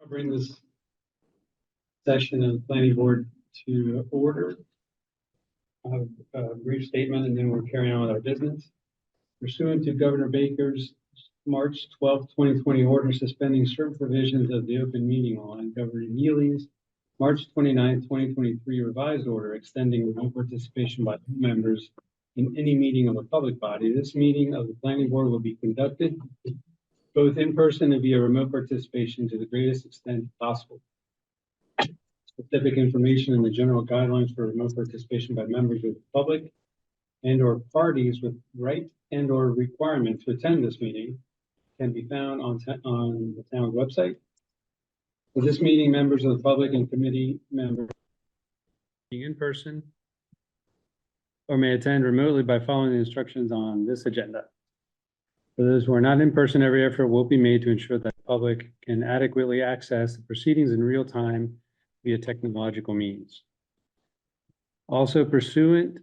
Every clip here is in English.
bring this session of the planning board to order. I have a brief statement and then we're carrying on with our business. Pursuant to Governor Baker's March 12th, 2020 order suspending certain provisions of the open meeting law and Governor Neely's March 29th, 2023 revised order extending remote participation by members in any meeting of a public body, this meeting of the planning board will be conducted both in person and via remote participation to the greatest extent possible. Specific information and the general guidelines for remote participation by members of the public and or parties with right and or requirement to attend this meeting can be found on the town's website. For this meeting, members of the public and committee members in person or may attend remotely by following the instructions on this agenda. For those who are not in person, every effort will be made to ensure that the public can adequately access the proceedings in real time via technological means. Also pursuant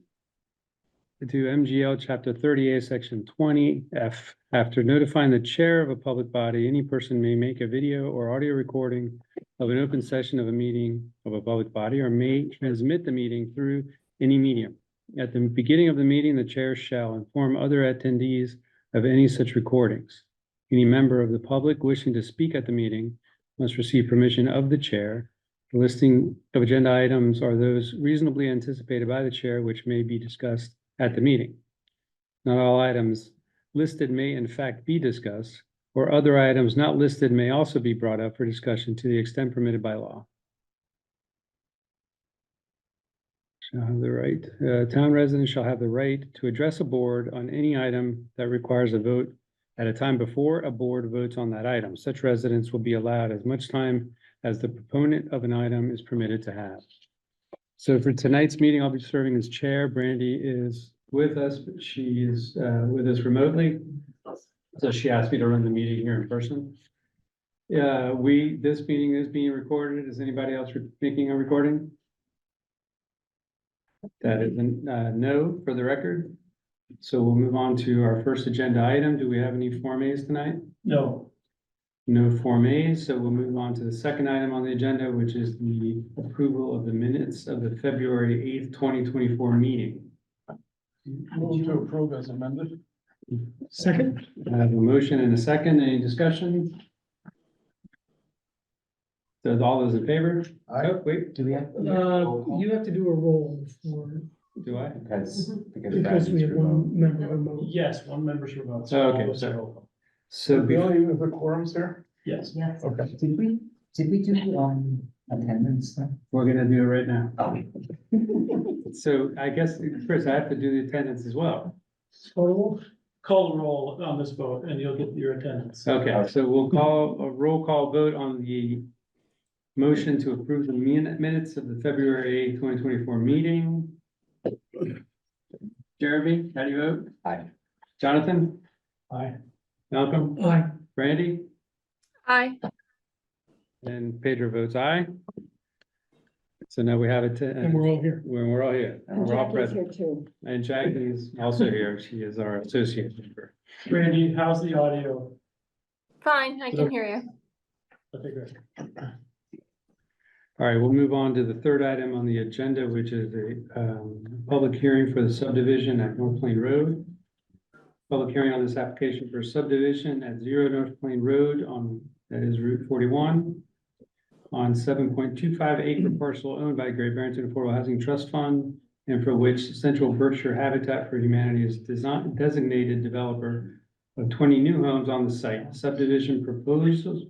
to MGL Chapter 30A, Section 20F, after notifying the chair of a public body, any person may make a video or audio recording of an open session of a meeting of a public body or may transmit the meeting through any medium. At the beginning of the meeting, the chair shall inform other attendees of any such recordings. Any member of the public wishing to speak at the meeting must receive permission of the chair. The listing of agenda items are those reasonably anticipated by the chair, which may be discussed at the meeting. Not all items listed may in fact be discussed, or other items not listed may also be brought up for discussion to the extent permitted by law. Shall have the right, town residents shall have the right to address a board on any item that requires a vote at a time before a board votes on that item. Such residents will be allowed as much time as the proponent of an item is permitted to have. So for tonight's meeting, I'll be serving as chair. Brandy is with us, but she is with us remotely. So she asked me to run the meeting here in person. This meeting is being recorded. Is anybody else making a recording? That is a no for the record. So we'll move on to our first agenda item. Do we have any Form As tonight? No. No Form As, so we'll move on to the second item on the agenda, which is the approval of the minutes of the February 8th, 2024 meeting. Move to approve as amended. Second. I have a motion and a second. Any discussion? So all those in favor? Oh, wait, Do we have? You have to do a roll for, do I? Because we have one member remote. Yes, one member's remote. Oh, okay, so We only have the quorums there? Yes. Yes. Okay. Did we do attendance stuff? we're gonna do it right now. Oh. So I guess, Chris, I have to do the attendance as well. So call the roll on this vote and you'll get your attendance. Okay, so we'll call a roll call vote on the motion to approve the minutes of the February 8th, 2024 meeting. Jeremy, how do you vote? Aye. Jonathan? Aye. Malcolm? Aye. Brandy? Aye. And Pedro votes aye. So now we have it, And we're all here. we're all here. We're all present. too. And Jackie's also here. She is our associate member. Randy, how's the audio? Fine, I can hear you. Okay, good. All right, we'll move on to the third item on the agenda, which is a public hearing for the subdivision at North Plain Road. Public hearing on this application for subdivision at 0 North Plain Road that is Route 41 on 7.25 acre parcel owned by Great Barrington Affordable Housing Trust Fund and for which Central Berkshire Habitat for Humanity is designated developer of 20 new homes on the site. Subdivision proposes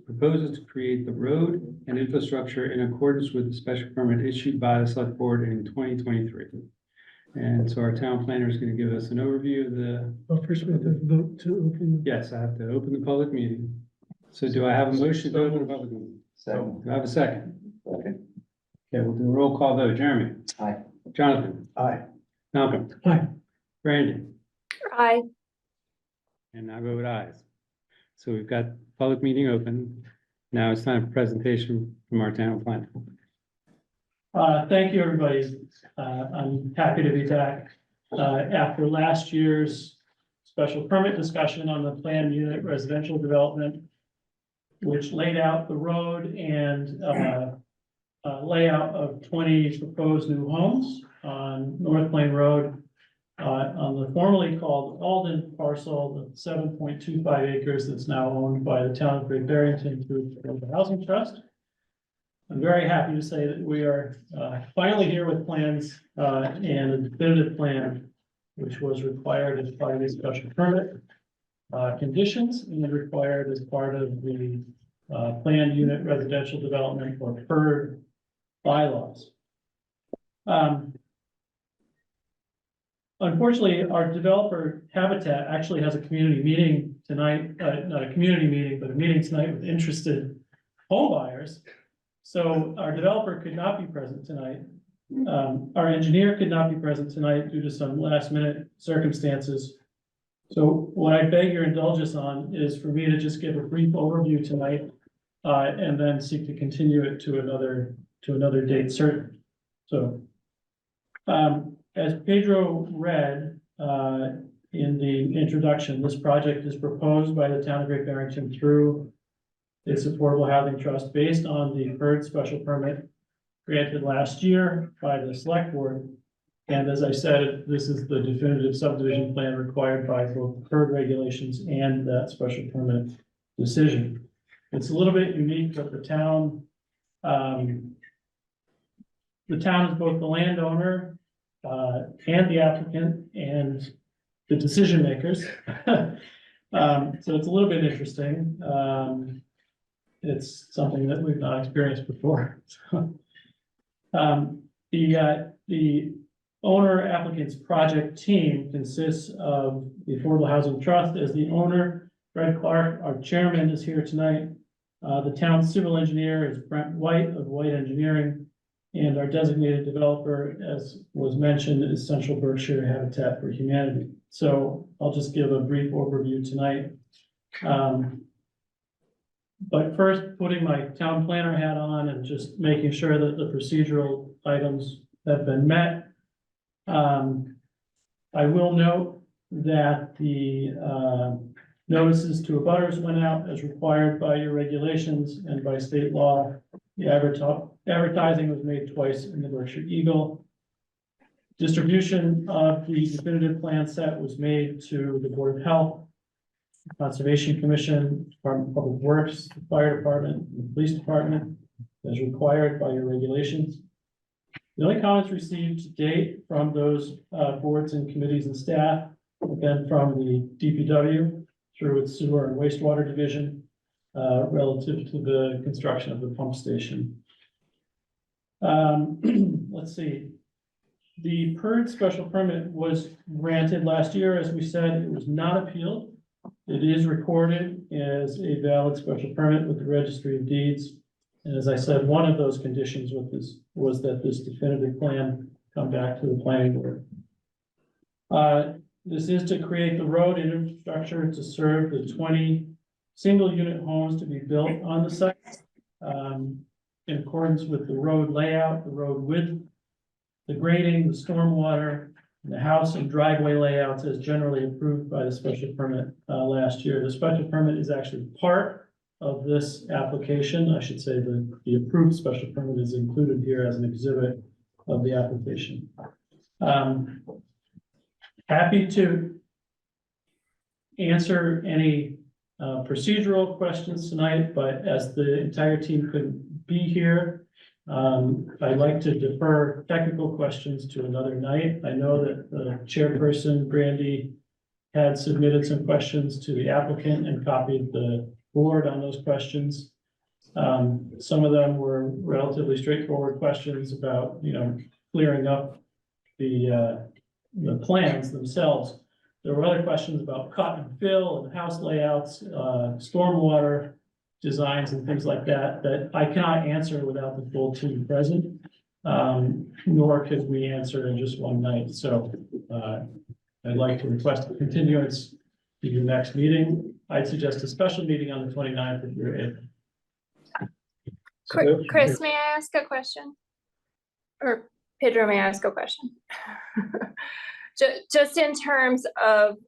to create the road and infrastructure in accordance with the special permit issued by the select board in 2023. And so our town planner is going to give us an overview of the. Well, first we have to vote to open. Yes, I have to open the public meeting. So do I have a motion to open the public meeting? So. Do I have a second? Okay. Okay, we'll do a roll call vote. Jeremy? Aye. Jonathan? Aye. Malcolm? Aye. Brandy? Aye. And I vote aye. So we've got public meeting open. Now it's time for presentation from our town planner. Thank you, everybody. I'm happy to be back. After last year's special permit discussion on the planned unit residential development which laid out the road and layout of 20 proposed new homes on North Plain Road on the formerly called Alden parcel, the 7.25 acres that's now owned by the town of Great Barrington through the Housing Trust. I'm very happy to say that we are finally here with plans and a definitive plan, which was required as part of the special permit conditions and required as part of the planned unit residential development or PERD bylaws. Unfortunately, our developer Habitat actually has a community meeting tonight, not a community meeting, but a meeting tonight with interested home buyers. So our developer could not be present tonight. Our engineer could not be present tonight due to some last minute circumstances. So what I beg your indulgence on is for me to just give a brief overview tonight and then seek to continue it to another date certain. So as Pedro read in the introduction, this project is proposed by the town of Great Barrington through its Affordable Housing Trust based on the PERD special permit granted last year by the select board. And as I said, this is the definitive subdivision plan required by both the PERD regulations and that special permit decision. It's a little bit unique that the town is both the landowner and the applicant and the decision makers. So it's a little bit interesting. It's something that we've not experienced before. The owner applicant's project team consists of the Affordable Housing Trust as the owner. Fred Clark, our chairman, is here tonight. The town civil engineer is Brent White of White Engineering. And our designated developer, as was mentioned, is Central Berkshire Habitat for Humanity. So I'll just give a brief overview tonight. But first, putting my town planner hat on and just making sure that the procedural items have been met. I will note that the notices to abutters went out as required by your regulations and by state law. The advertising was made twice in the Berkshire Eagle. Distribution of the definitive plan set was made to the Board of Health, Conservation Commission, Department of Public Works, the Fire Department, and the Police Department, as required by your regulations. The only comments received to date from those boards and committees and staff have been from the DPW through its sewer and wastewater division relative to the construction of the pump station. Let's see. The PERD special permit was granted last year. As we said, it was not appealed. It is recorded as a valid special permit with the Registry of Deeds. And as I said, one of those conditions with this was that this definitive plan come back to the planning board. This is to create the road infrastructure to serve the 20 single unit homes to be built on the site. In accordance with the road layout, the road width, the grading, the stormwater, the house and driveway layouts as generally approved by the special permit last year. The special permit is actually part of this application. I should say the approved special permit is included here as an exhibit of the application. Happy to answer any procedural questions tonight, but as the entire team couldn't be here, I'd like to defer technical questions to another night. I know that the chairperson, Brandy, had submitted some questions to the applicant and copied the board on those questions. Some of them were relatively straightforward questions about, clearing up the plans themselves. There were other questions about cut and fill and house layouts, stormwater designs and things like that, that I cannot answer without the full team present, nor could we answer in just one night. So I'd like to request a continuance to your next meeting. I'd suggest a special meeting on the 29th if you're able. Chris, may I ask a question? Or Pedro, may I ask a question? Just in terms of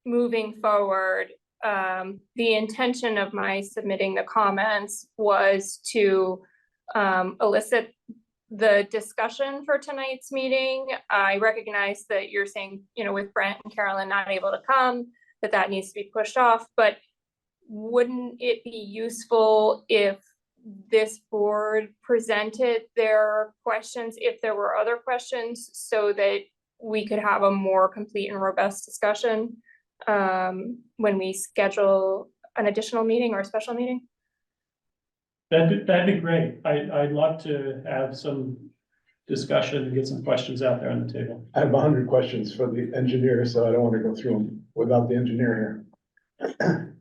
moving forward, the intention of my submitting the comments was to elicit the discussion for tonight's meeting. I recognize that you're saying, with Brent and Carolyn not able to come, that needs to be pushed off, but wouldn't it be useful if this board presented their questions, if there were other questions, so that we could have a more complete and robust discussion when we schedule an additional meeting or a special meeting? That'd be great. I'd love to have some discussion and get some questions out there on the table. I have 100 questions for the engineer, so I don't want to go through them without the engineer here.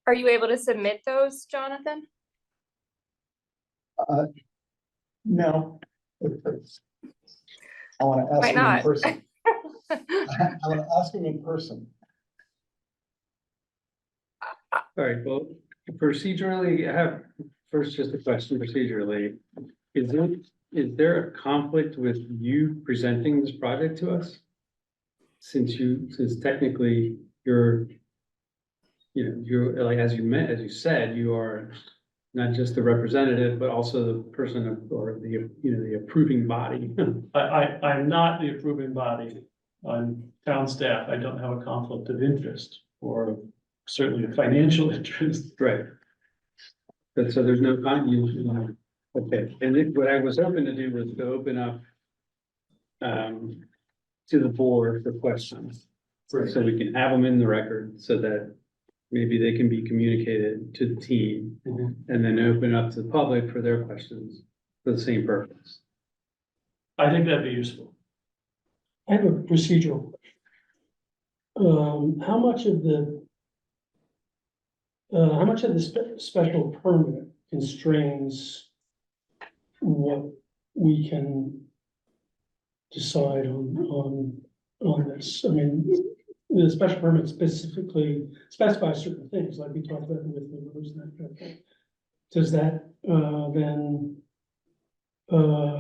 Are you able to submit those, Jonathan? No. I want to ask Why him not? in person. I want to ask him in person. All right, well, procedurally, I have first just a question procedurally. Is there a conflict with you presenting this project to us? Since technically you're like, as you said, you are not just the representative, but also the person or the approving body. I'm not the approving body. I'm town staff. I don't have a conflict of interest or certainly a financial interest. Right. But so there's no okay, and what I was hoping to do was to open up to the board for questions. So we can have them in the record so that maybe they can be communicated to the team and then open up to the public for their questions for the same purpose. I think that'd be useful. I have a procedural question. How much of the special permit constrains what we can decide on this? I mean, the special permit specifically specifies certain things, like we talked about with the roads and that kind of thing. Does that then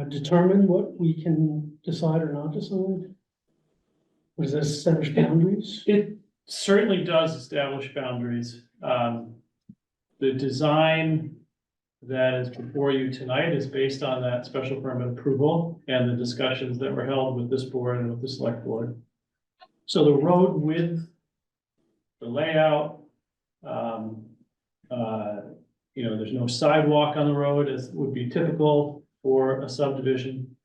determine what we can decide or not decide? Or does this establish boundaries? It certainly does establish boundaries. The design that is before you tonight is based on that special permit approval and the discussions that were held with this board and with the select board. So the road width, the layout, there's no sidewalk on the road as would be typical for a subdivision.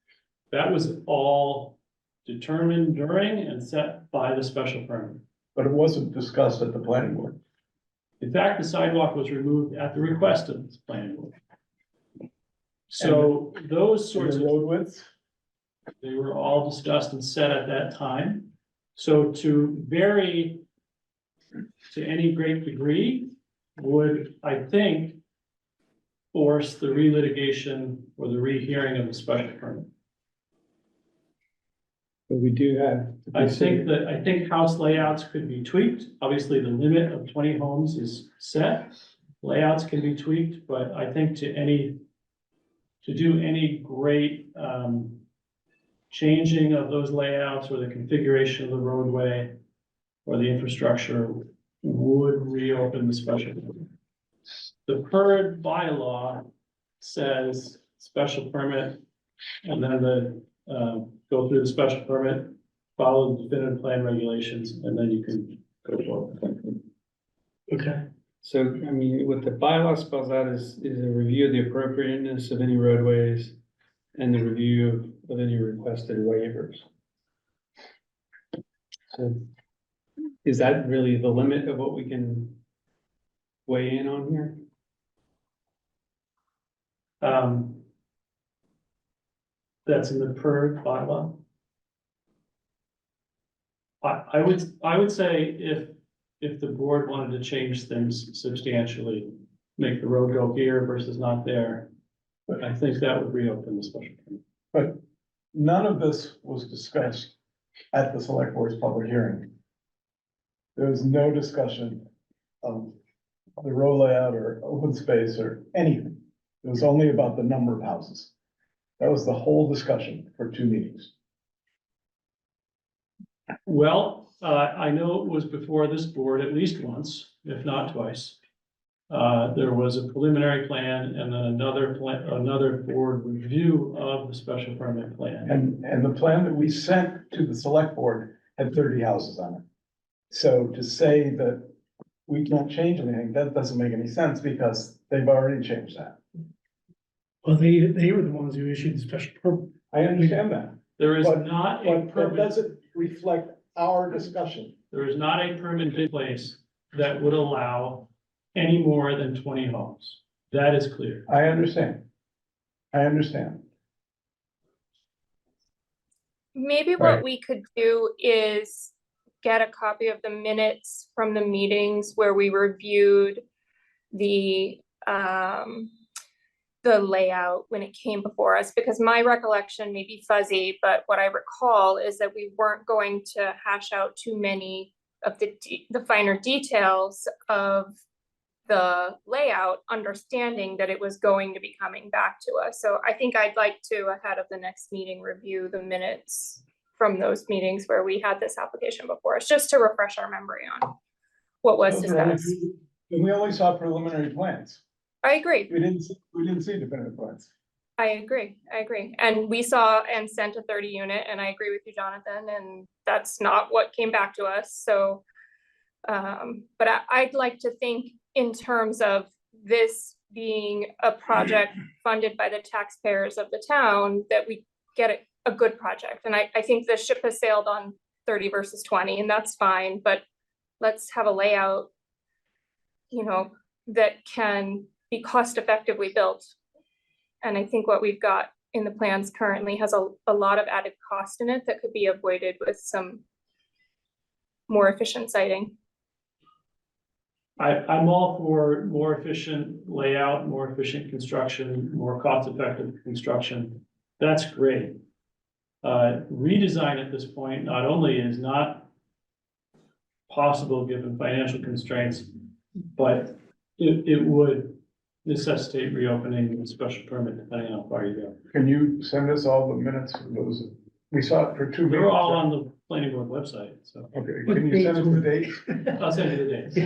That was all determined during and set by the special permit. But it wasn't discussed at the planning board. In fact, the sidewalk was removed at the request of the planning board. So those sorts And of, the road width? they were all discussed and set at that time. So to vary to any great degree would, I think, force the relitigation or the rehearing of the special permit. But we do have. I think house layouts could be tweaked. Obviously, the limit of 20 homes is set. Layouts can be tweaked, but I think to do any great changing of those layouts or the configuration of the roadway or the infrastructure would reopen the special permit. The PERD bylaw says special permit, and then go through the special permit, follow the definitive plan regulations, and then you can go forward. Okay. So, I mean, what the bylaw spells out is a review of the appropriateness of any roadways and the review of any requested waivers. So is that really the limit of what we can weigh in on here? That's in the PERD bylaw. I would say if the board wanted to change things substantially, make the road go here versus not there, I think that would reopen the special permit. But none of this was discussed at the select board's public hearing. There was no discussion of the road layout or open space or anything. It was only about the number of houses. That was the whole discussion for 2 meetings. Well, I know it was before this board at least once, if not twice. There was a preliminary plan and then another board review of the special permit plan. And the plan that we sent to the select board had 30 houses on it. So to say that we can't change anything, that doesn't make any sense because they've already changed that. Well, they were the ones who issued the special permit. I understand that, There is But- not a but that permit, doesn't reflect our discussion. there is not a permit in place that would allow any more than 20 homes. That is clear. I understand. I understand. Maybe Right. what we could do is get a copy of the minutes from the meetings where we reviewed the layout when it came before us, because my recollection may be fuzzy, but what I recall is that we weren't going to hash out too many of the finer details of the layout, understanding that it was going to be coming back to us. So I think I'd like to, ahead of the next meeting, review the minutes from those meetings where we had this application before us, just to refresh our memory on what was discussed. And we only saw preliminary plans. I agree. We didn't see definitive plans. I agree. And we saw and sent a 30 unit, and I agree with you, Jonathan, and that's not what came back to us. So, but I'd like to think in terms of this being a project funded by the taxpayers of the town, that we get a good project. And I think the ship has sailed on 30 versus 20, and that's fine, but let's have a layout, that can be cost effectively built. And I think what we've got in the plans currently has a lot of added cost in it that could be avoided with some more efficient siting. I'm all for more efficient layout, more efficient construction, more cost-effective construction. That's great. Redesign at this point not only is not possible given financial constraints, but it would necessitate reopening and special permit depending on how far you go. Can you send us all the minutes of those? We saw it for 2 They're meetings. all on the planning board website, so Okay, can you send us the dates? I'll send you the dates.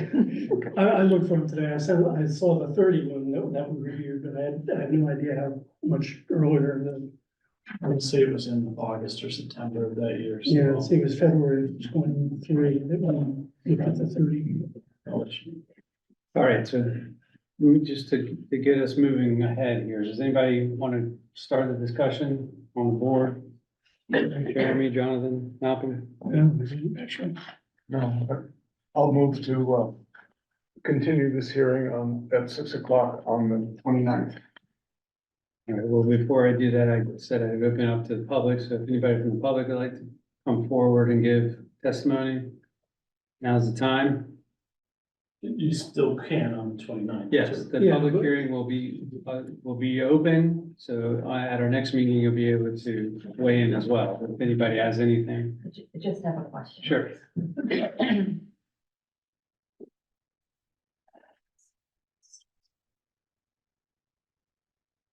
I looked for them today, I saw the 31 that we reviewed, but I had no idea how much earlier than. I would say it was in August or September of that year. so Yeah, I think it was February 23, that we looked at the 30. I'll let you- All right, so just to get us moving ahead here, does anybody want to start the discussion on the board? Jeremy, Jonathan, Malcolm? Yeah, actually. No, but I'll move to, continue this hearing at 6 o'clock on the 29th. All right, well, before I do that, I said I'd open up to the public, so if anybody from the public would like to come forward and give testimony, now's the time. You still can on the 29th. Yes, the Yeah, public but- hearing will be open, so at our next meeting, you'll be able to weigh in as well, if anybody has anything. I just have a question. Sure.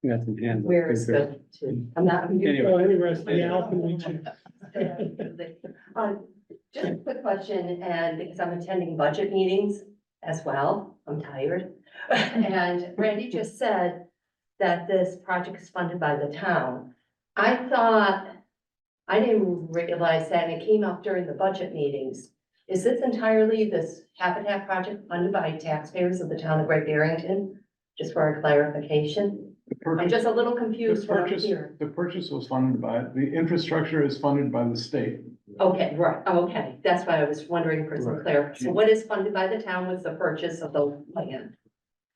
You got some hands up. Where is Good the, I'm not. Anyway. Oh, anyway, yeah, Al can reach you. Just a quick question, and because I'm attending budget meetings as well, I'm tired. And Randy just said that this project is funded by the town. I thought, I didn't realize that, and it came up during the budget meetings. Is this entirely this Habitat project funded by taxpayers of the town of Great Barrington? Just for a clarification, I'm just a little confused from here. The purchase was funded by, the infrastructure is funded by the state. Okay, right, okay, that's why I was wondering for some Right. clarity. So what is funded by the town was the purchase of the land.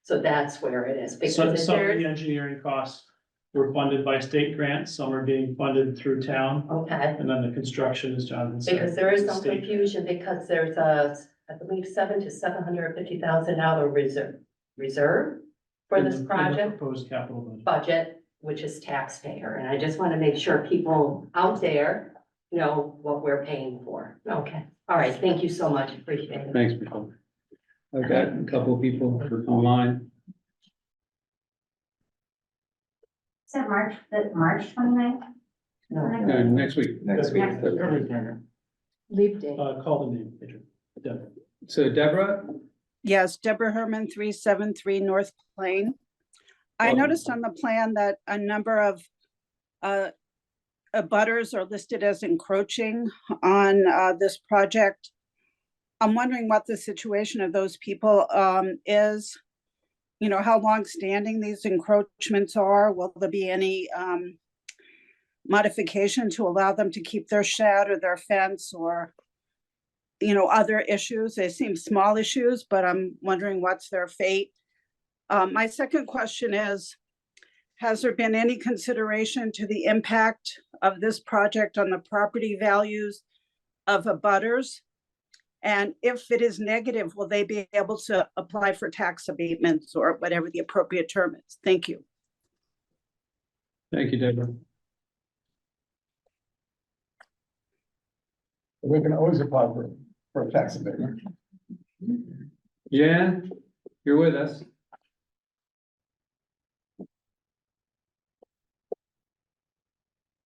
So that's where it is, because Some if some of the there's, engineering costs were funded by state grants, some are being funded through town, okay, and then the construction, as Jonathan said. because there is some state- confusion, because there's a, I believe, $700,000 to $750,000 reserve for in the- this in the project Proposed capital budget. budget, which is taxpayer, and I just want to make sure people out there know what we're paying for. Okay, all right, thank you so much, appreciate it. Thanks, Michelle. I've got a couple of people online. Is that March 29th? No. Next week. Next week. Next week. Leap day. Call the name, Adrian. Deb. So Deborah, Yes, Deborah Herman, 373 North Plain. I Welcome. noticed on the plan that a number of abutters are listed as encroaching on this project. I'm wondering what the situation of those people is. You know, how long-standing these encroachments are. Will there be any modification to allow them to keep their shed or their fence or, you know, other issues? They seem small issues, but I'm wondering what's their fate. My second question is, has there been any consideration to the impact of this project on the property values of abutters? And if it is negative, will they be able to apply for tax abatements or whatever the appropriate term is? Thank you. thank you, Deborah. We can always apply for a tax abatement. Jan, you're with us.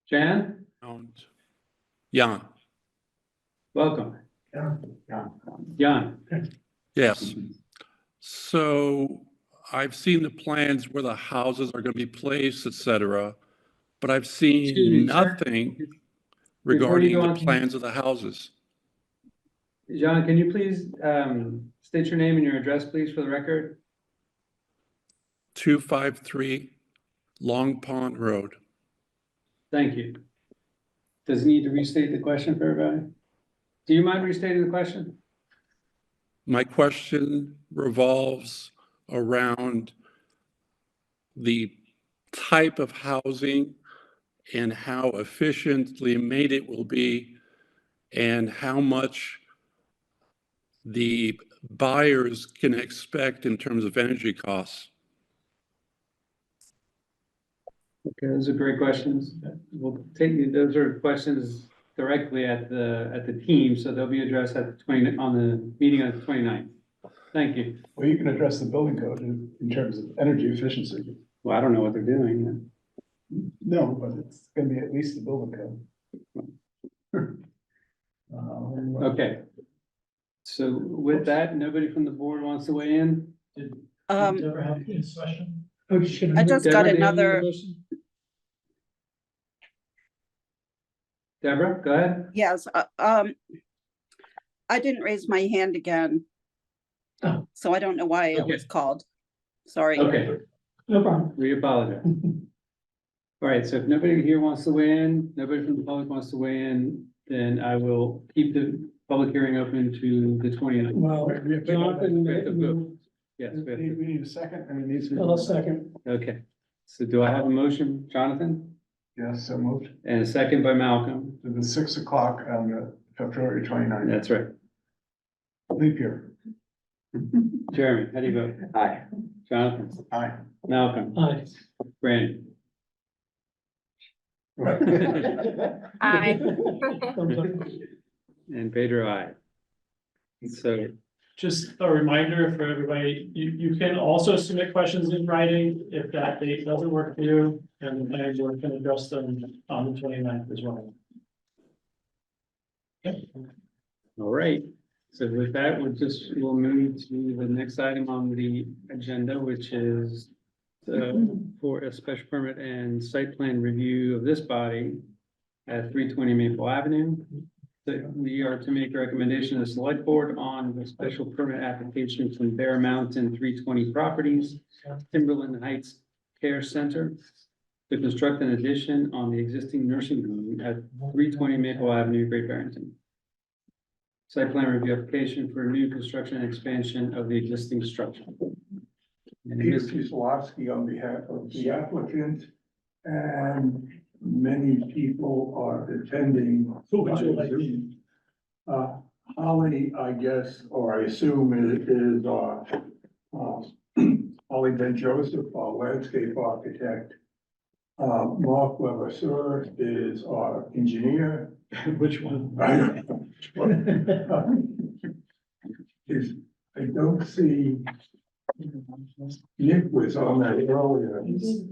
Jan, Jan, welcome. Jan, yes. So I've seen the plans where the houses are gonna be placed, et cetera, but I've Excuse seen me, sir. nothing Before you regarding go the on- plans of the houses. John, can you please state your name and your address, please, for the record? 253 Long Pond Road. Thank you. Does it need to restate the question for everybody? Do you mind restating the question? My question revolves around the type of housing and how efficiently made it will be and how much the buyers can expect in terms of energy costs. Okay, those are great questions. We'll take, those are questions directly at the team, so they'll be addressed at on the meeting on the 29th. Thank you. Well, you can address the building code in terms of energy efficiency. Well, I don't know what they're doing. No, but it's gonna be at least the building code. Okay. So with that, nobody from the board wants to weigh in? Deborah have this question? Oh, should I just got Deborah, do you have another, motion? Deborah, go ahead. yes, I didn't raise my hand again. Oh. So I don't know why it Okay. was called. Sorry. Okay, No problem. we apologize. All right, so if nobody here wants to weigh in, nobody from the public wants to weigh in, then I will keep the public hearing open to the 29th. Well, We have to- Jonathan, we have to vote. Yes, We we have to- need a second, and it needs to be. I'll second. okay. So do I have a motion, Jonathan? Yes, so moved. And a second by Malcolm? To the 6 o'clock on February 29th. That's right. Leap year. Jeremy, how do you vote? Aye. Jonathan? Aye. Malcolm? Aye. Brandon? Aye. And Pedro, aye. So, Just a reminder for everybody, you can also submit questions in writing if that date doesn't work for you, and the planning board can address them on the 29th as well. all right. So with that, we'll move to the next item on the agenda, which is for a special permit and site plan review of this body at 320 Maple Avenue. That we are to make a recommendation to the select board on the special permit application from Bear Mountain 320 Properties, Timberland Heights Care Center, to construct an addition on the existing nursing home at 320 Maple Avenue, Great Barrington. Site plan review application for new construction and expansion of the existing structure. And Peter Ms. Kozlowski on behalf of the applicant, and many people are attending. Who would you like? Holly, I guess, or I assume it is, Holly Ben Joseph, our landscape architect. Mark Levasseur is our engineer. Which one? I don't know which one. I don't see. Nick was on that earlier.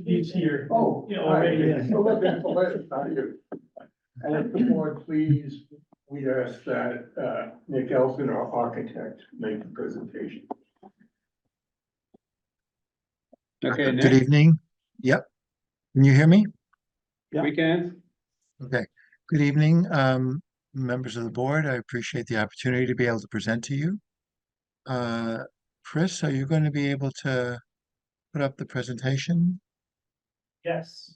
He's here. Oh. Yeah, already, yeah. So let me, not you. And if the board please we ask that, Nick Elson, our architect, make the presentation. Okay, Good next evening. Yep. Can you hear me? weekend. Okay. Good evening, members of the board. I appreciate the opportunity to be able to present to you. Chris, are you going to be able to put up the presentation? Yes.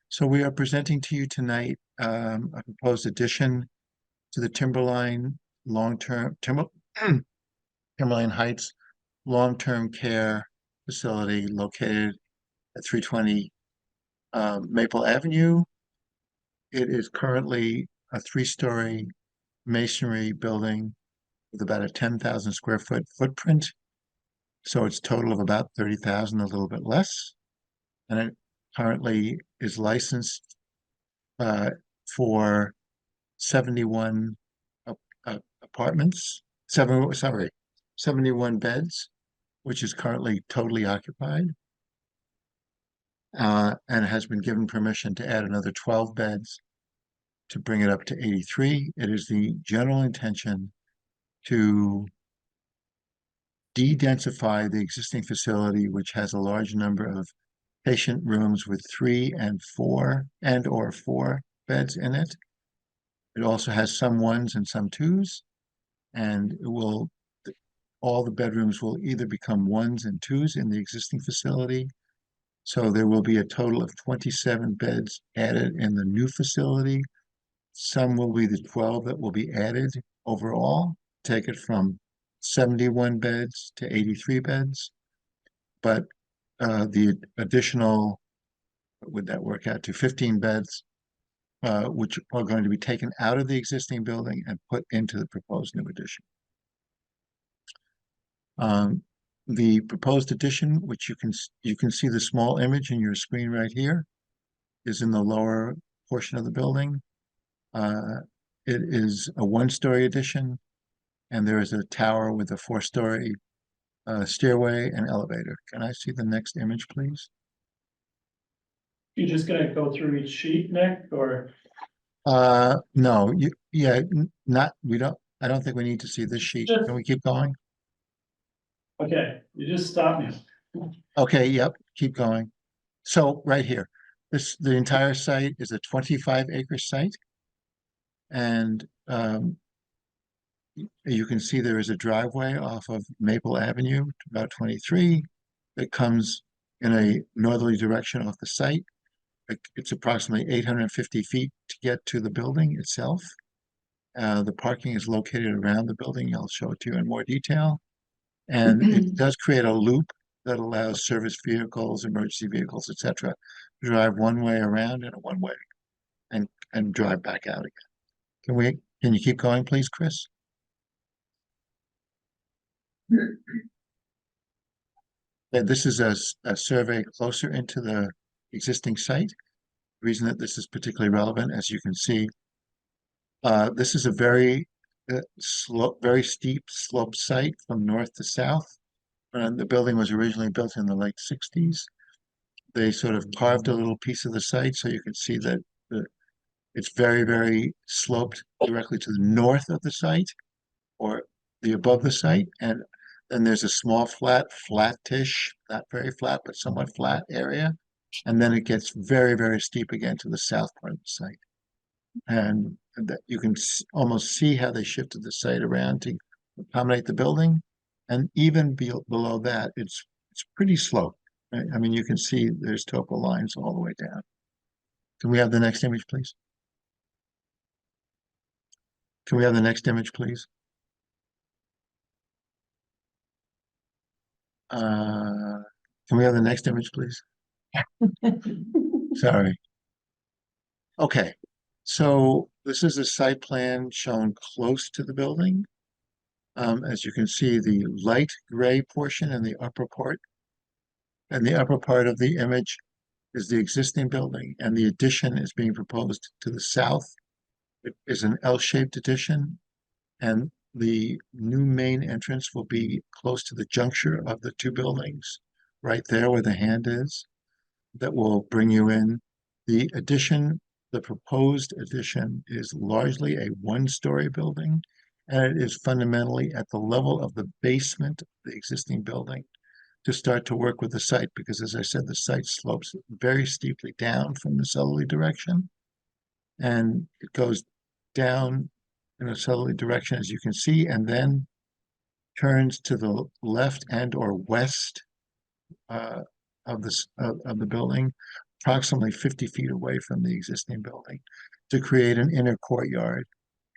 So we are presenting to you tonight, a proposed addition to the Timberline Timberline Heights Long-Term Care Facility located at 320 Maple Avenue. It is currently a 3-story masonry building with about a 10,000 square foot footprint. So it's total of about 30,000, a little bit less. And it currently is licensed for 71 apartments, 71 beds, which is currently totally occupied. And has been given permission to add another 12 beds to bring it up to 83. It is the general intention to de-densify the existing facility, which has a large number of patient rooms with 3 and 4 or 4 beds in it. It also has some 1s and some 2s, and all the bedrooms will either become 1s and 2s in the existing facility. So there will be a total of 27 beds added in the new facility. Some will be the 12 that will be added overall, take it from 71 beds to 83 beds. But the additional, would that work out to 15 beds, which are going to be taken out of the existing building and put into the proposed new addition. The proposed addition, which you can see the small image in your screen right here, is in the lower portion of the building. It is a 1-story addition, and there is a tower with a 4-story stairway and elevator. Can I see the next image, please? You're just gonna go through each sheet, Nick, or? No, I don't think we need to see this sheet. Can we keep going? Okay, you just stop me. Okay, yep, keep going. So right here, the entire site is a 25-acre site. And you can see there is a driveway off of Maple Avenue to about 23 that comes in a northerly direction off the site. It's approximately 850 feet to get to the building itself. The parking is located around the building. I'll show it to you in more detail. And it does create a loop that allows service vehicles, emergency vehicles, etc., to drive one way around and a one way and drive back out again. Can you keep going, please, Chris? And this is a survey closer into the existing site. The reason that this is particularly relevant, as you can see, this is a very steep slope site from north to south. And the building was originally built in the late 60s. They sort of carved a little piece of the site so you can see that it's very, very sloped directly to the north of the site or the above the site. And then there's a small flattish, not very flat, but somewhat flat area. And then it gets very, very steep again to the south part of the site. And that you can almost see how they shifted the site around to accommodate the building. And even below that, it's pretty sloped. I mean, you can see there's topo lines all the way down. Can we have the next image, please? Can we have the next image, please? Can we have the next image, please? Sorry. Okay, so this is a site plan shown close to the building. As you can see, the light gray portion in the upper part, and the upper part of the image is the existing building, and the addition is being proposed to the south. It is an L-shaped addition, and the new main entrance will be close to the juncture of the two buildings, right there where the hand is. That will bring you in. The addition the proposed addition is largely a one-story building, and it is fundamentally at the level of the basement of the existing building to start to work with the site, because as I said, the site slopes very steeply down from the southerly direction. And it goes down in a southerly direction, as you can see, and then turns to the left and or west of the building, approximately 50 feet away from the existing building, to create an inner courtyard,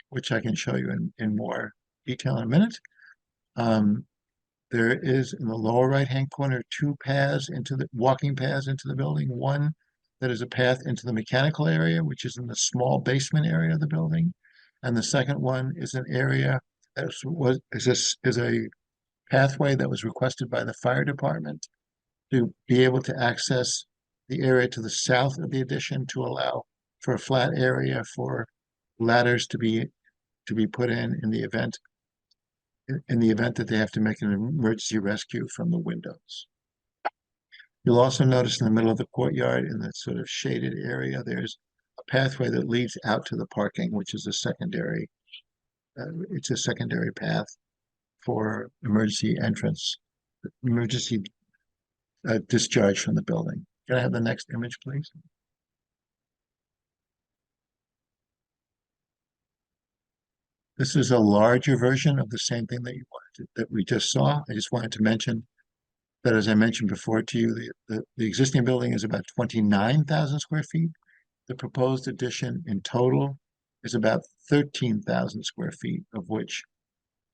which I can show you in more detail in a minute. There is in the lower right-hand corner two paths into the walking paths into the building. One that is a path into the mechanical area, which is in the small basement area of the building, and the second one is an area that is a pathway that was requested by the fire department to be able to access the area to the south of the addition to allow for a flat area for ladders to be put in the event that they have to make an emergency rescue from the windows. You'll also notice in the middle of the courtyard, in the sort of shaded area, there's a pathway that leads out to the parking, which is a secondary. It's a secondary path for emergency entrance, emergency discharge from the building. Can I have the next image, please? This is a larger version of the same thing that we just saw. I just wanted to mention that, as I mentioned before to you, the existing building is about 29,000 square feet. The proposed addition in total is about 13,000 square feet, of which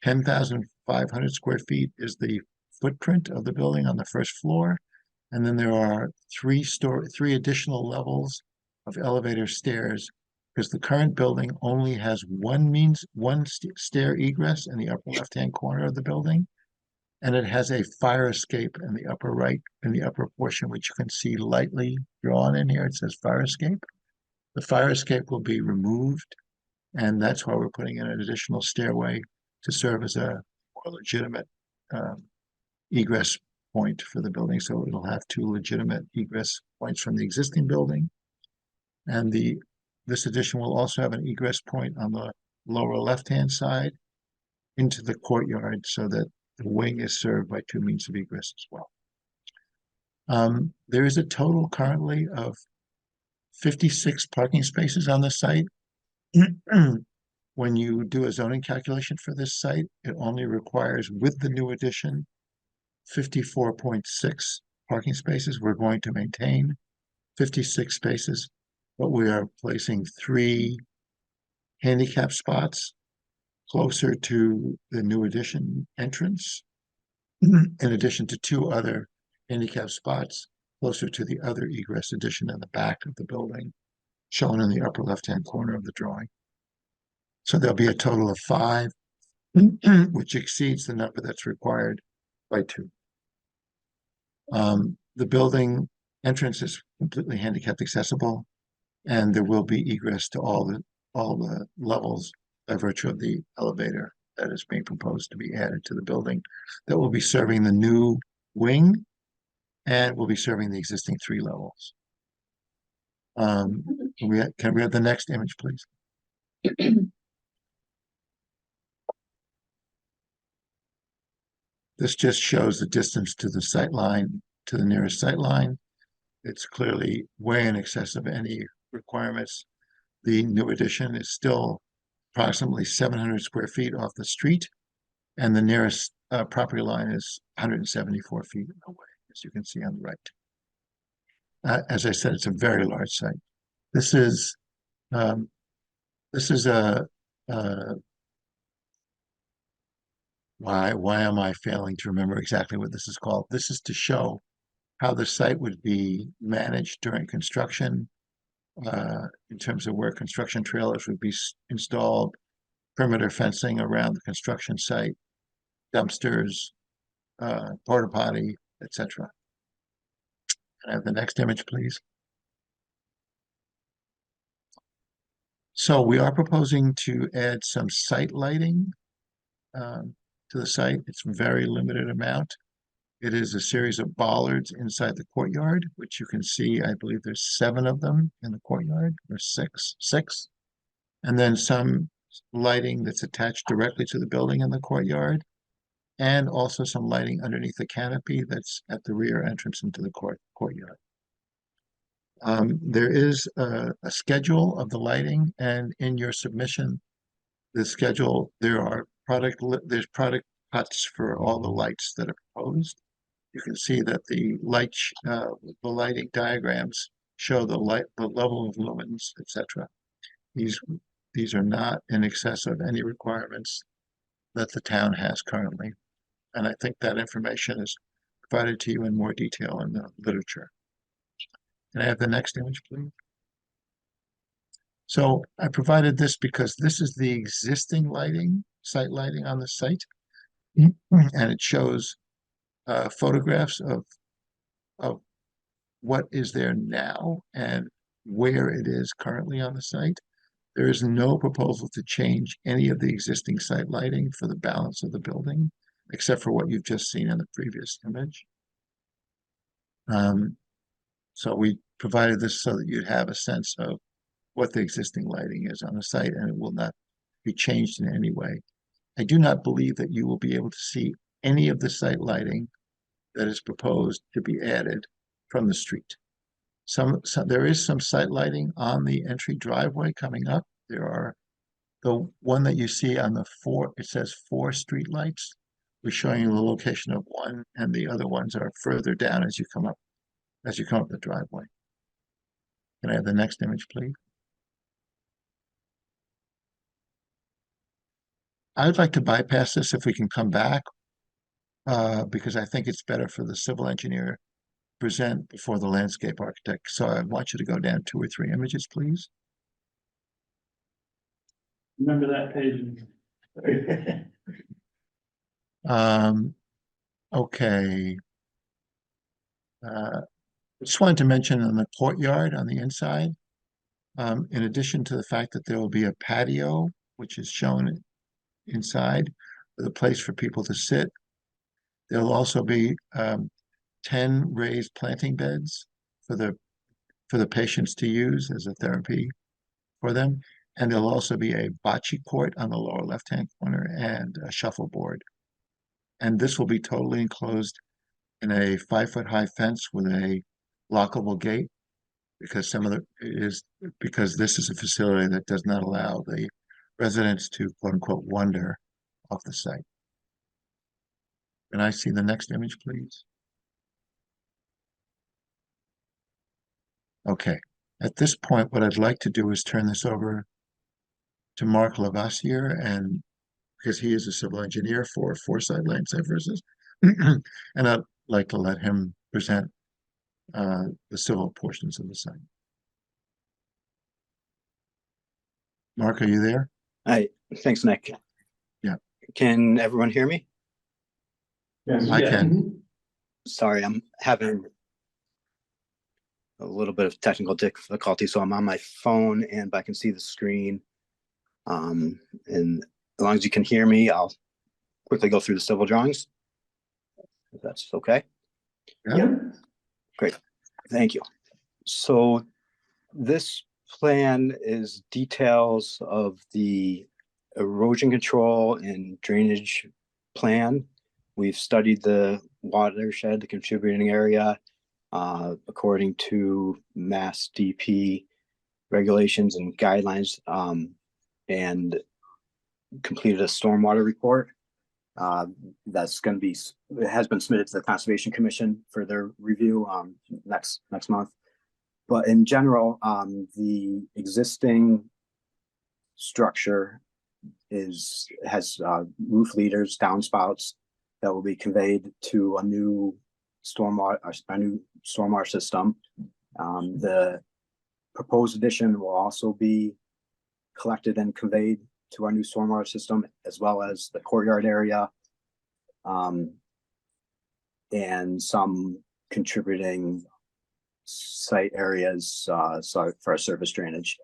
10,500 square feet is the footprint of the building on the first floor. And then there are three additional levels of elevator stairs, because the current building only has one stair egress in the upper left-hand corner of the building. And it has a fire escape in the upper right, in the upper portion, which you can see lightly drawn in here. It says fire escape. The fire escape will be removed, and that's why we're putting in an additional stairway to serve as a more legitimate egress point for the building. So it'll have two legitimate egress points from the existing building. And this addition will also have an egress point on the lower left-hand side into the courtyard, so that the wing is served by two means of egress as well. There is a total currently of 56 parking spaces on the site. When you do a zoning calculation for this site, it only requires, with the new addition, 54.6 parking spaces. We're going to maintain 56 spaces, but we are placing 3 handicap spots closer to the new addition entrance, in addition to 2 other handicap spots closer to the other egress addition in the back of the building, shown in the upper left-hand corner of the drawing. So there'll be a total of 5, which exceeds the number that's required by 2. The building entrance is completely handicap accessible, and there will be egress to all the levels by virtue of the elevator that is being proposed to be added to the building, that will be serving the new wing and will be serving the existing 3 levels. Can we have the next image, please? This just shows the distance to the sight line, to the nearest sight line. It's clearly way in excess of any requirements. The new addition is still approximately 700 square feet off the street, and the nearest property line is 174 feet away, as you can see on the right. As I said, it's a very large site. This is why am I failing to remember exactly what this is called? This is to show how the site would be managed during construction, in terms of where construction trailers would be installed, perimeter fencing around the construction site, dumpsters, porta potty, etc. Can I have the next image, please? So we are proposing to add some site lighting to the site. It's a very limited amount. It is a series of bollards inside the courtyard, which you can see, I believe there's 7 of them in the courtyard, or six. And then some lighting that's attached directly to the building in the courtyard. And also some lighting underneath the canopy that's at the rear entrance into the courtyard. There is a schedule of the lighting, and in your submission, the schedule, there's product cuts for all the lights that are proposed. You can see that the lighting diagrams show the level of lumens, etc. These are not in excess of any requirements that the town has currently. And I think that information is provided to you in more detail in the literature. Can I have the next image, please? So I provided this because this is the existing lighting, site lighting on the site. And it shows photographs of what is there now and where it is currently on the site. There is no proposal to change any of the existing site lighting for the balance of the building, except for what you've just seen in the previous image. So we provided this so that you'd have a sense of what the existing lighting is on the site, and it will not be changed in any way. I do not believe that you will be able to see any of the site lighting that is proposed to be added from the street. There is some site lighting on the entry driveway coming up. There are the one that you see on the 4, it says 4 street lights. We're showing you the location of one, and the other ones are further down as you come up the driveway. Can I have the next image, please? I would like to bypass this if we can come back, because I think it's better for the civil engineer to present before the landscape architect. So I want you to go down 2 or 3 images, please. Remember that page. Okay. I just wanted to mention on the courtyard on the inside, in addition to the fact that there will be a patio, which is shown inside, with a place for people to sit. There'll also be 10 raised planting beds for the patients to use as a therapy for them. And there'll also be a bocce court on the lower left-hand corner and a shuffleboard. And this will be totally enclosed in a 5-foot high fence with a lockable gate, because because this is a facility that does not allow the residents to quote unquote wander off the site. Can I see the next image, please? Okay, at this point, what I'd like to do is turn this over to Mark Lavassier, and because he is a civil engineer for Foresight Land Services, and I'd like to let him present the civil portions of the site. Mark, are you there? Hi, thanks, Nick. Yeah. Can everyone hear me? Yes. I can. Sorry, I'm having a little bit of technical difficulty, so I'm on my phone and I can see the screen. And as long as you can hear me, I'll quickly go through the civil drawings, if that's okay. Yeah. Great, thank you. So this plan is details of the erosion control and drainage plan. We've studied the watershed, the contributing area, according to Mass DP regulations and guidelines, and completed a stormwater report. That's going to be, it has been submitted to the Conservation Commission for their review next month. But in general, the existing structure has roof leaders, downspouts that will be conveyed to a new stormwater system. The proposed addition will also be collected and conveyed to our new stormwater system, as well as the courtyard area, and some contributing site areas for our surface drainage.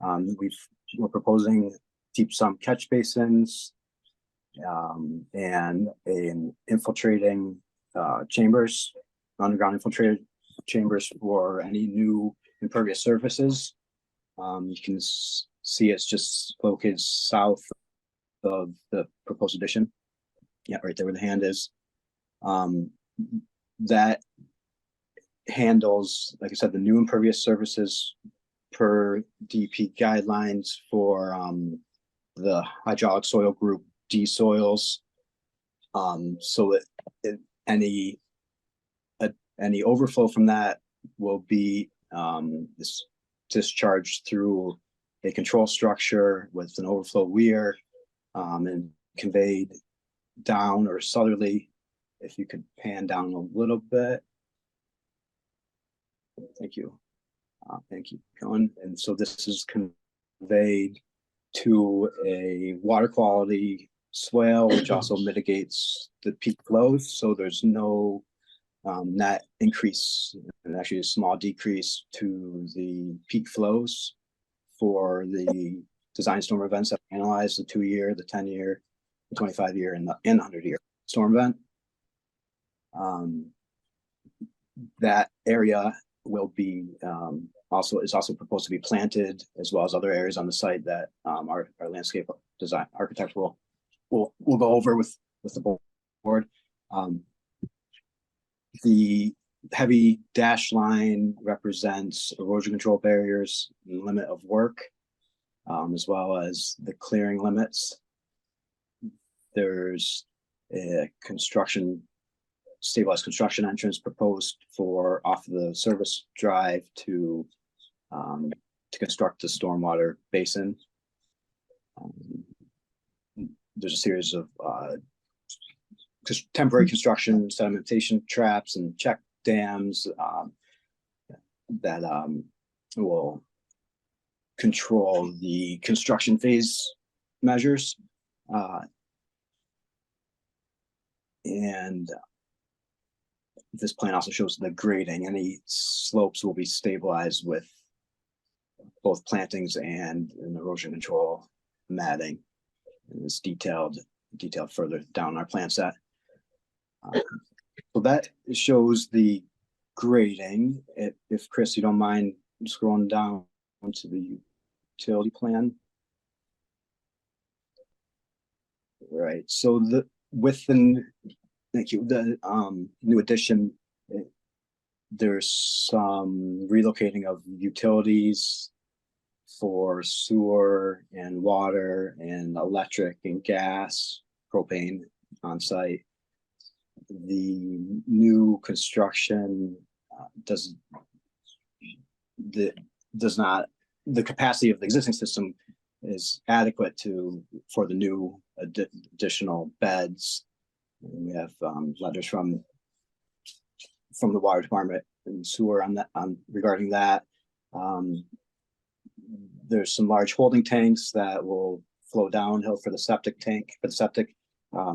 We're proposing deep sump catch basins, and an infiltrating chambers, underground infiltrated chambers for any new impervious surfaces. You can see it's just located south of the proposed addition. Yeah, right there where the hand is. That handles, like I said, the new impervious surfaces per DP guidelines for the hydraulic soil group D soils. So that any overflow from that will be discharged through a control structure with an overflow weir and conveyed down or southerly. If you could pan down a little bit. Thank you. Thank you, John. And so this is conveyed to a water quality swale, which also mitigates the peak flows. So there's no net increase, and actually a small decrease to the peak flows for the design storm events that we analyzed, the 2-year, the 10-year, the 25-year, and the 100-year storm event. That area will be is also proposed to be planted, as well as other areas on the site that our landscape design architect will go over with the board. The heavy dash line represents erosion control barriers and limit of work, as well as the clearing limits. There's a stabilized construction entrance proposed for off the service drive to construct the stormwater basin. There's a series of temporary construction, sedimentation traps, and check dams that will control the construction phase measures. And this plan also shows the grading. Any slopes will be stabilized with both plantings and an erosion control matting. And it's detailed further down our plan set. So that shows the grading. If Chris, you don't mind scrolling down to the utility plan. Right. So thank you. The new addition, there's some relocating of utilities for sewer and water and electric and gas, propane on site. The new construction the capacity of the existing system is adequate for the new additional beds. And we have letters from the water department and sewer regarding that. There's some large holding tanks that will flow downhill for the septic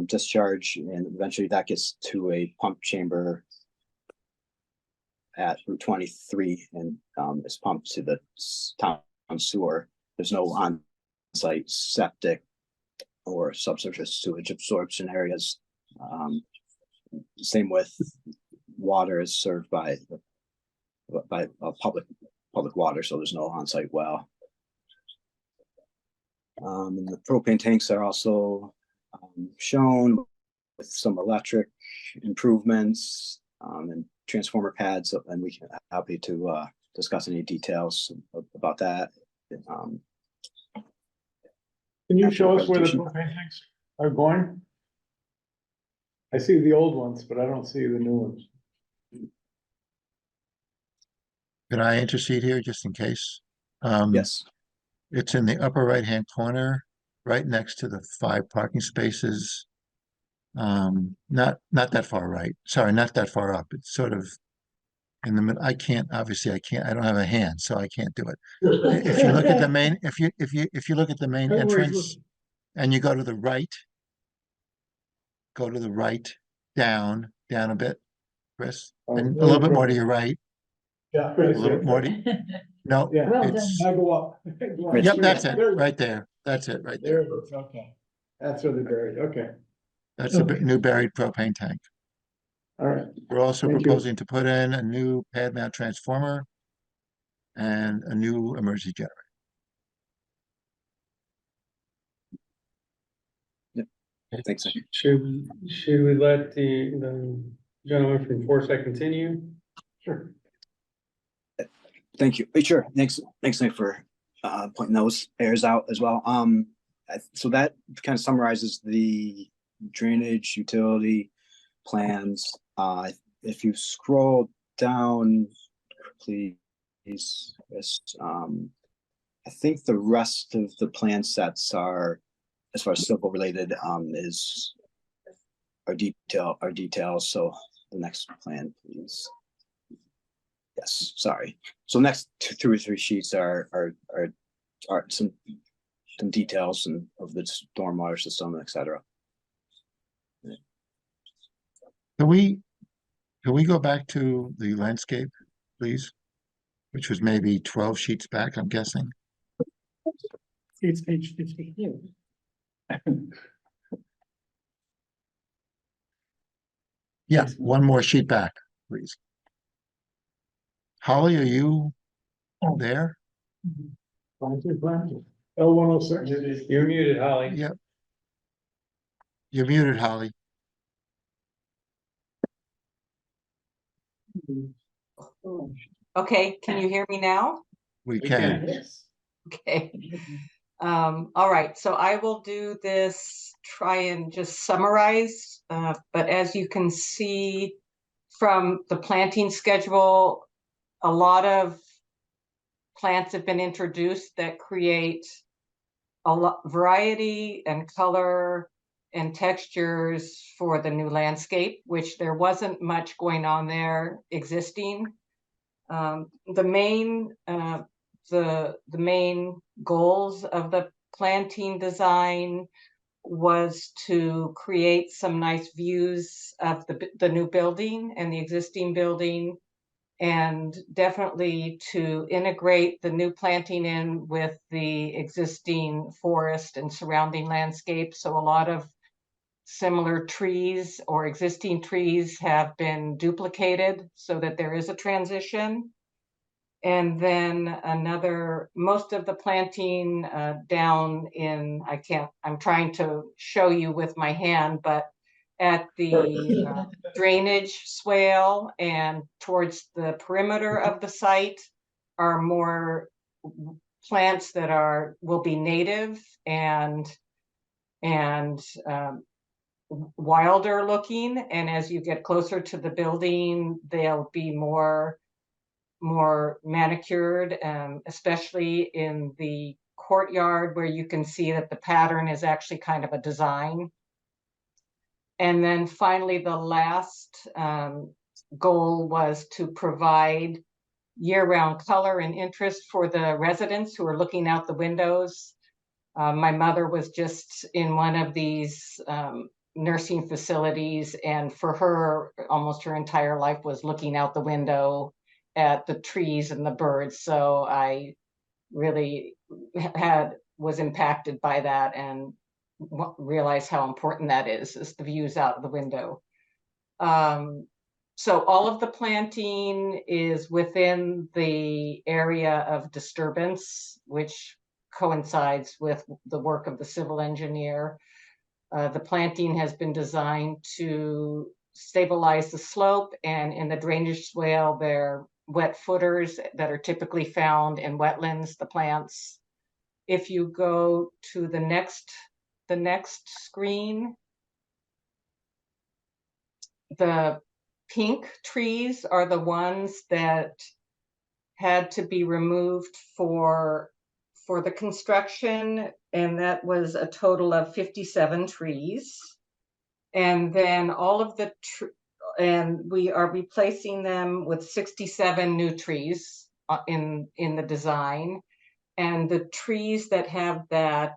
discharge, and eventually that gets to a pump chamber at Route 23 and is pumped to the town sewer. There's no on-site septic or subsurface sewage absorption areas. Same with water is served by public water, so there's no on-site well. And the propane tanks are also shown with some electric improvements and transformer pads, and we can happy to discuss any details about that. Can you show us where the propane tanks are going? I see the old ones, but I don't see the new ones. Could I intercede here just in case? Yes. It's in the upper right-hand corner, right next to the 5 parking spaces. Not that far right. Sorry, not that far up. It's sort of in the middle. I don't have a hand, so I can't do it. If you look at the main, if you look at the main entrance and you go to the right, down a bit, Chris, and a little bit more to your right. Yeah. A little bit more to, no, Yeah. it's, I go up. yep, that's it, right there. That's it, right There there. it is, okay. That's where they're buried, okay. That's a new buried propane tank. All right, We're also Thank you. proposing to put in a new pad mount transformer and a new emergency generator. Thanks. Should we let the gentleman from Foresight continue? sure. Thank you. Sure. Thanks, Nick, for pointing those areas out as well. So that kind of summarizes the drainage utility plans. If you scroll down, please, yes, I think the rest of the plan sets are, as far as civil related, are details. So the next plan, please. Yes, sorry. So next 2 or 3 sheets are some details and of the stormwater system, et cetera. Can we go back to the landscape, please? Which was maybe 12 sheets back, I'm guessing. It's page 50. Yeah, one more sheet back, please. Holly, are you there? L106. You're muted, Holly. Yep. You're muted, Holly. Okay, can you hear me now? We can. Okay. All right, so I will do this, try and just summarize, but as you can see from the planting schedule, a lot of plants have been introduced that create a lot variety and color and textures for the new landscape, which there wasn't much going on there existing. The main goals of the planting design was to create some nice views of the new building and the existing building, and definitely to integrate the new planting in with the existing forest and surrounding landscape. So a lot of similar trees or existing trees have been duplicated so that there is a transition. And then most of the planting down in, I'm trying to show you with my hand, but at the drainage swale and towards the perimeter of the site are more plants that will be native and wilder looking. And as you get closer to the building, they'll be more manicured, especially in the courtyard where you can see that the pattern is actually kind of a design. And then finally, the last goal was to provide year-round color and interest for the residents who are looking out the windows. My mother was just in one of these nursing facilities, and for her, almost her entire life was looking out the window at the trees and the birds. So I really was impacted by that and realize how important that is the views out the window. So all of the planting is within the area of disturbance, which coincides with the work of the civil engineer. The planting has been designed to stabilize the slope, and in the drainage swale, there are wet footers that are typically found in wetlands, the plants. If you go to the next screen, the pink trees are the ones that had to be removed for the construction, and that was a total of 57 trees. And then all of the and we are replacing them with 67 new trees in the design. And the trees that have that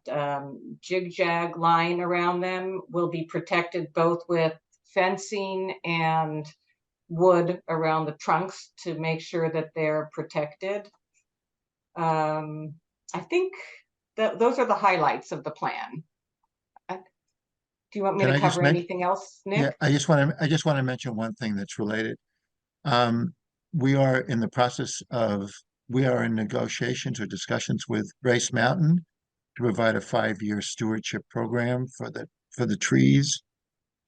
jig-jag line around them will be protected both with fencing and wood around the trunks to make sure that they're protected. I think that those are the highlights of the plan. Do you want me Can to I just cover men- anything else, Yeah, Nick? I just want to mention one thing that's related. We are in the process of, we are in negotiations or discussions with Race Mountain to provide a 5-year stewardship program for the trees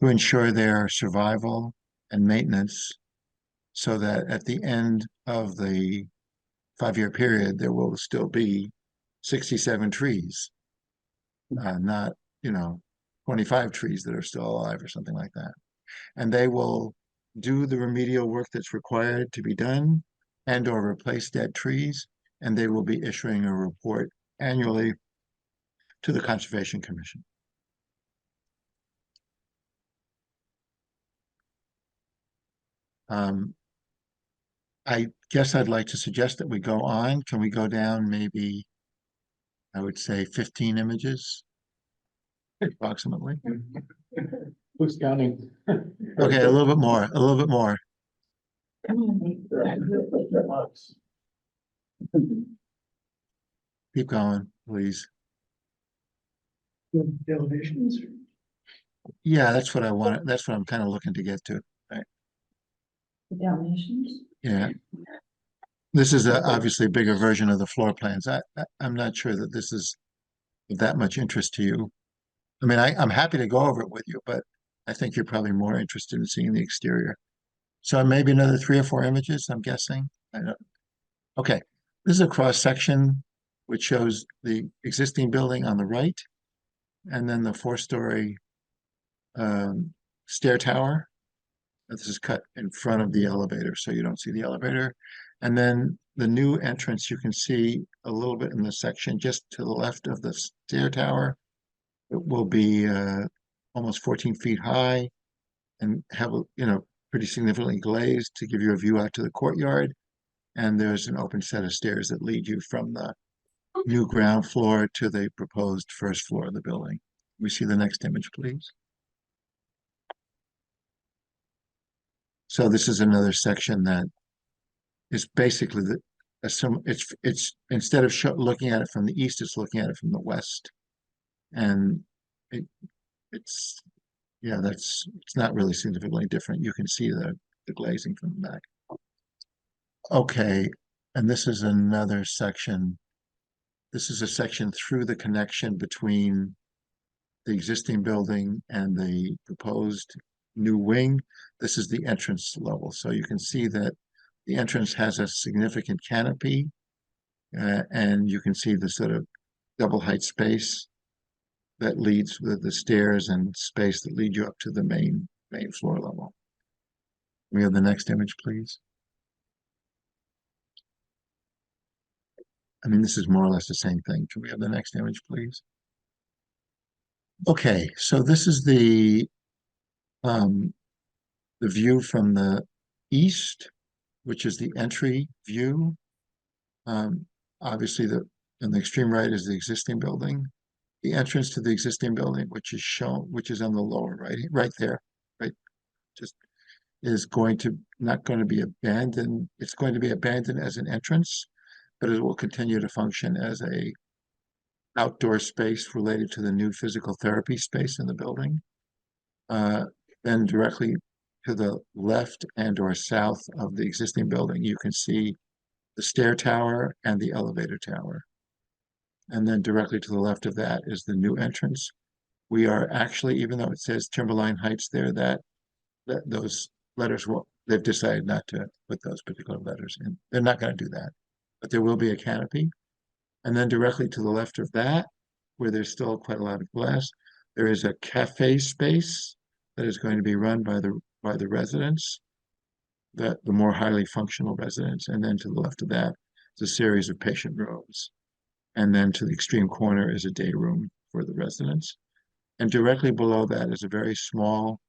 to ensure their survival and maintenance, so that at the end of the 5-year period, there will still be 67 trees, not, 25 trees that are still alive or something like that. And they will do the remedial work that's required to be done and or replace dead trees, and they will be issuing a report annually to the Conservation Commission. I guess I'd like to suggest that we go on. Can we go down maybe, I would say 15 images approximately? Who's counting? Okay, a little bit more, a little bit more. Keep going, please. The elevations. Yeah, that's what I want. That's what I'm kind of looking to get to. Right. The Dalmatians? Yeah. This is obviously a bigger version of the floor plans. I'm not sure that this is of that much interest to you. I mean, I'm happy to go over it with you, but I think you're probably more interested in seeing the exterior. So maybe another 3 or 4 images, I'm guessing. I don't. Okay, this is a cross section which shows the existing building on the right, and then the 4-story stair tower. This is cut in front of the elevator, so you don't see the elevator. And then the new entrance, you can see a little bit in the section just to the left of the stair tower. It will be almost 14 feet high and have, pretty significantly glazed to give you a view out to the courtyard. And there's an open set of stairs that lead you from the new ground floor to the proposed first floor of the building. We see the next image, please. So this is another section that is basically it's instead of looking at it from the east, it's looking at it from the west. And it's it's not really significantly different. You can see the glazing from the back. Okay, and this is another section. This is a section through the connection between the existing building and the proposed new wing. This is the entrance level. So you can see that the entrance has a significant canopy, and you can see the sort of double height space that leads with the stairs and space that lead you up to the main floor level. We have the next image, please. I mean, this is more or less the same thing. Can we have the next image, please? Okay, so this is the view from the east, which is the entry view. Obviously, on the extreme right is the existing building. The entrance to the existing building, which is shown, which is on the lower right there, right, just is not going to be abandoned. It's going to be abandoned as an entrance, but it will continue to function as a outdoor space related to the new physical therapy space in the building. Then directly to the left and or south of the existing building, you can see the stair tower and the elevator tower. And then directly to the left of that is the new entrance. We are actually, even though it says Timberline Heights there, that those letters they've decided not to put those particular letters in. They're not going to do that, but there will be a canopy. And then directly to the left of that, where there's still quite a lot of glass, there is a cafe space that is going to be run by the residents, the more highly functional residents. And then to the left of that is a series of patient rooms. And then to the extreme corner is a day room for the residents. And directly below that is a very small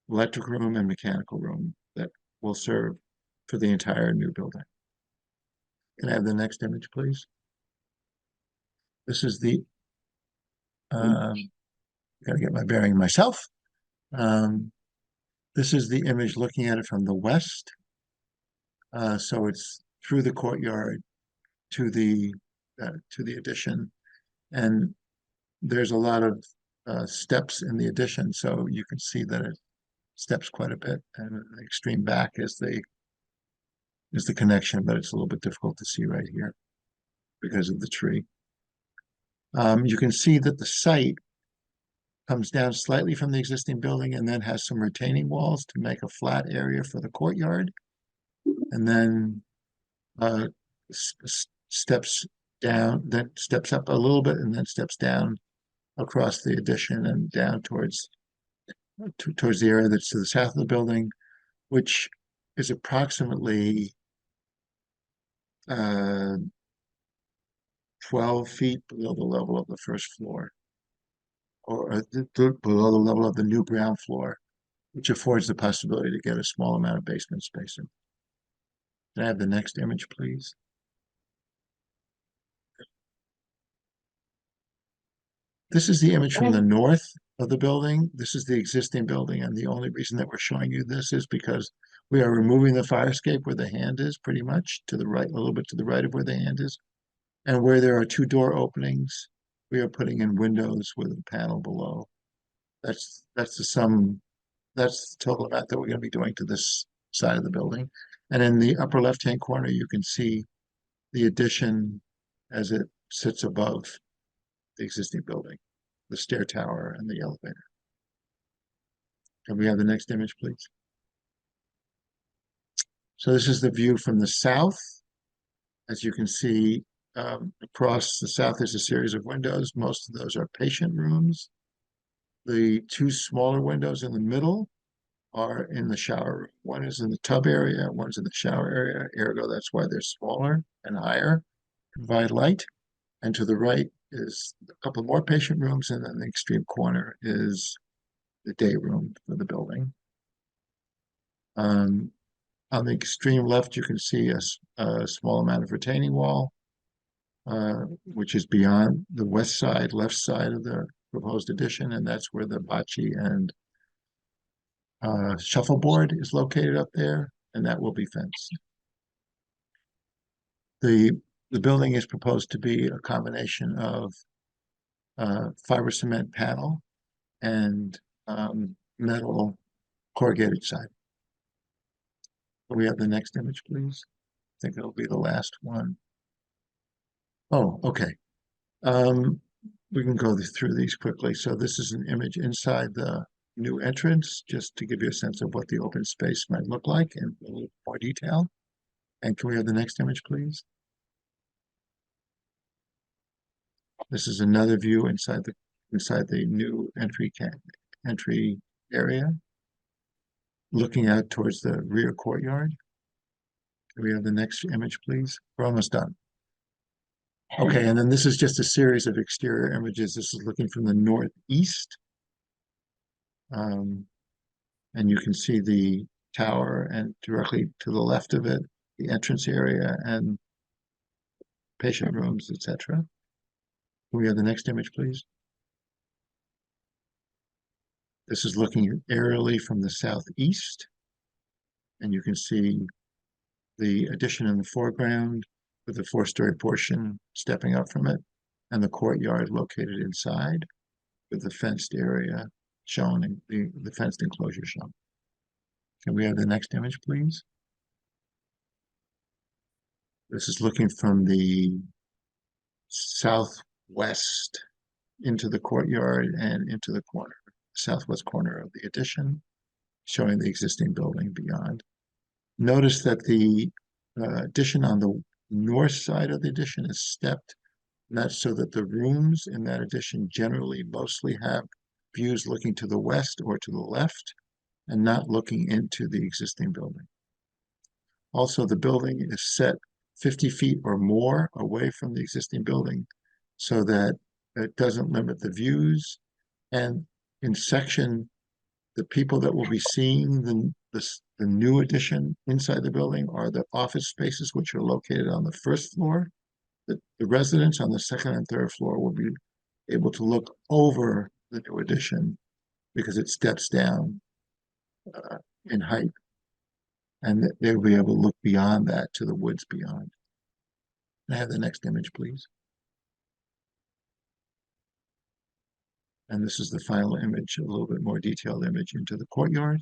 electric room and mechanical room that will serve for the entire new building. Can I have the next image, please? This is the, gotta get my bearing myself. This is the image looking at it from the west. So it's through the courtyard to the addition. And there's a lot of steps in the addition, so you can see that it steps quite a bit, and the extreme back is the connection, but it's a little bit difficult to see right here because of the tree. You can see that the site comes down slightly from the existing building and then has some retaining walls to make a flat area for the courtyard. And then steps down, then steps up a little bit and then steps down across the addition and down towards the area that's to the south of the building, which is approximately 12 feet below the level of the first floor, or below the level of the new ground floor, which affords the possibility to get a small amount of basement space in. Can I have the next image, please? This is the image from the north of the building. This is the existing building, and the only reason that we're showing you this is because we are removing the fire escape where the hand is, pretty much to the right, a little bit to the right of where the hand is. And where there are two door openings, we are putting in windows with a panel below. That's the total amount that we're going to be doing to this side of the building. And in the upper left-hand corner, you can see the addition as it sits above the existing building, the stair tower and the elevator. Can we have the next image, please? So this is the view from the south. As you can see, across the south, there's a series of windows. Most of those are patient rooms. The two smaller windows in the middle are in the shower room. One is in the tub area, one's in the shower area. Ergo, that's why they're smaller and higher, provide light. And to the right is a couple more patient rooms, and then the extreme corner is the day room for the building. On the extreme left, you can see a small amount of retaining wall, which is beyond the west side, left side of the proposed addition, and that's where the bocce and shuffleboard is located up there, and that will be fenced. The building is proposed to be a combination of fiber cement panel and metal corrugated siding. Can we have the next image, please? I think it'll be the last one. Oh, okay. We can go through these quickly. So this is an image inside the new entrance, just to give you a sense of what the open space might look like in a little more detail. And can we have the next image, please? This is another view inside the new entry area, looking out towards the rear courtyard. Can we have the next image, please? We're almost done. Okay, and then this is just a series of exterior images. This is looking from the northeast. And you can see the tower, and directly to the left of it, the entrance area and patient rooms, etc. Can we have the next image, please? This is looking aerially from the southeast, and you can see the addition in the foreground with the four-story portion stepping up from it, and the courtyard located inside with the fenced area shown, in the fenced enclosure shown. Can we have the next image, please? This is looking from the southwest into the courtyard and into the southwest corner of the addition, showing the existing building beyond. Notice that the addition on the north side of the addition is stepped, and that's so that the rooms in that addition generally mostly have views looking to the west or to the left and not looking into the existing building. Also, the building is set 50 feet or more away from the existing building so that it doesn't limit the views. And in section, the people that will be seeing the new addition inside the building are the office spaces, which are located on the first floor. The residents on the second and third floor will be able to look over the new addition because it steps down in height. And they'll be able to look beyond that to the woods beyond. Can I have the next image, please? And this is the final image, a little bit more detailed image into the courtyard.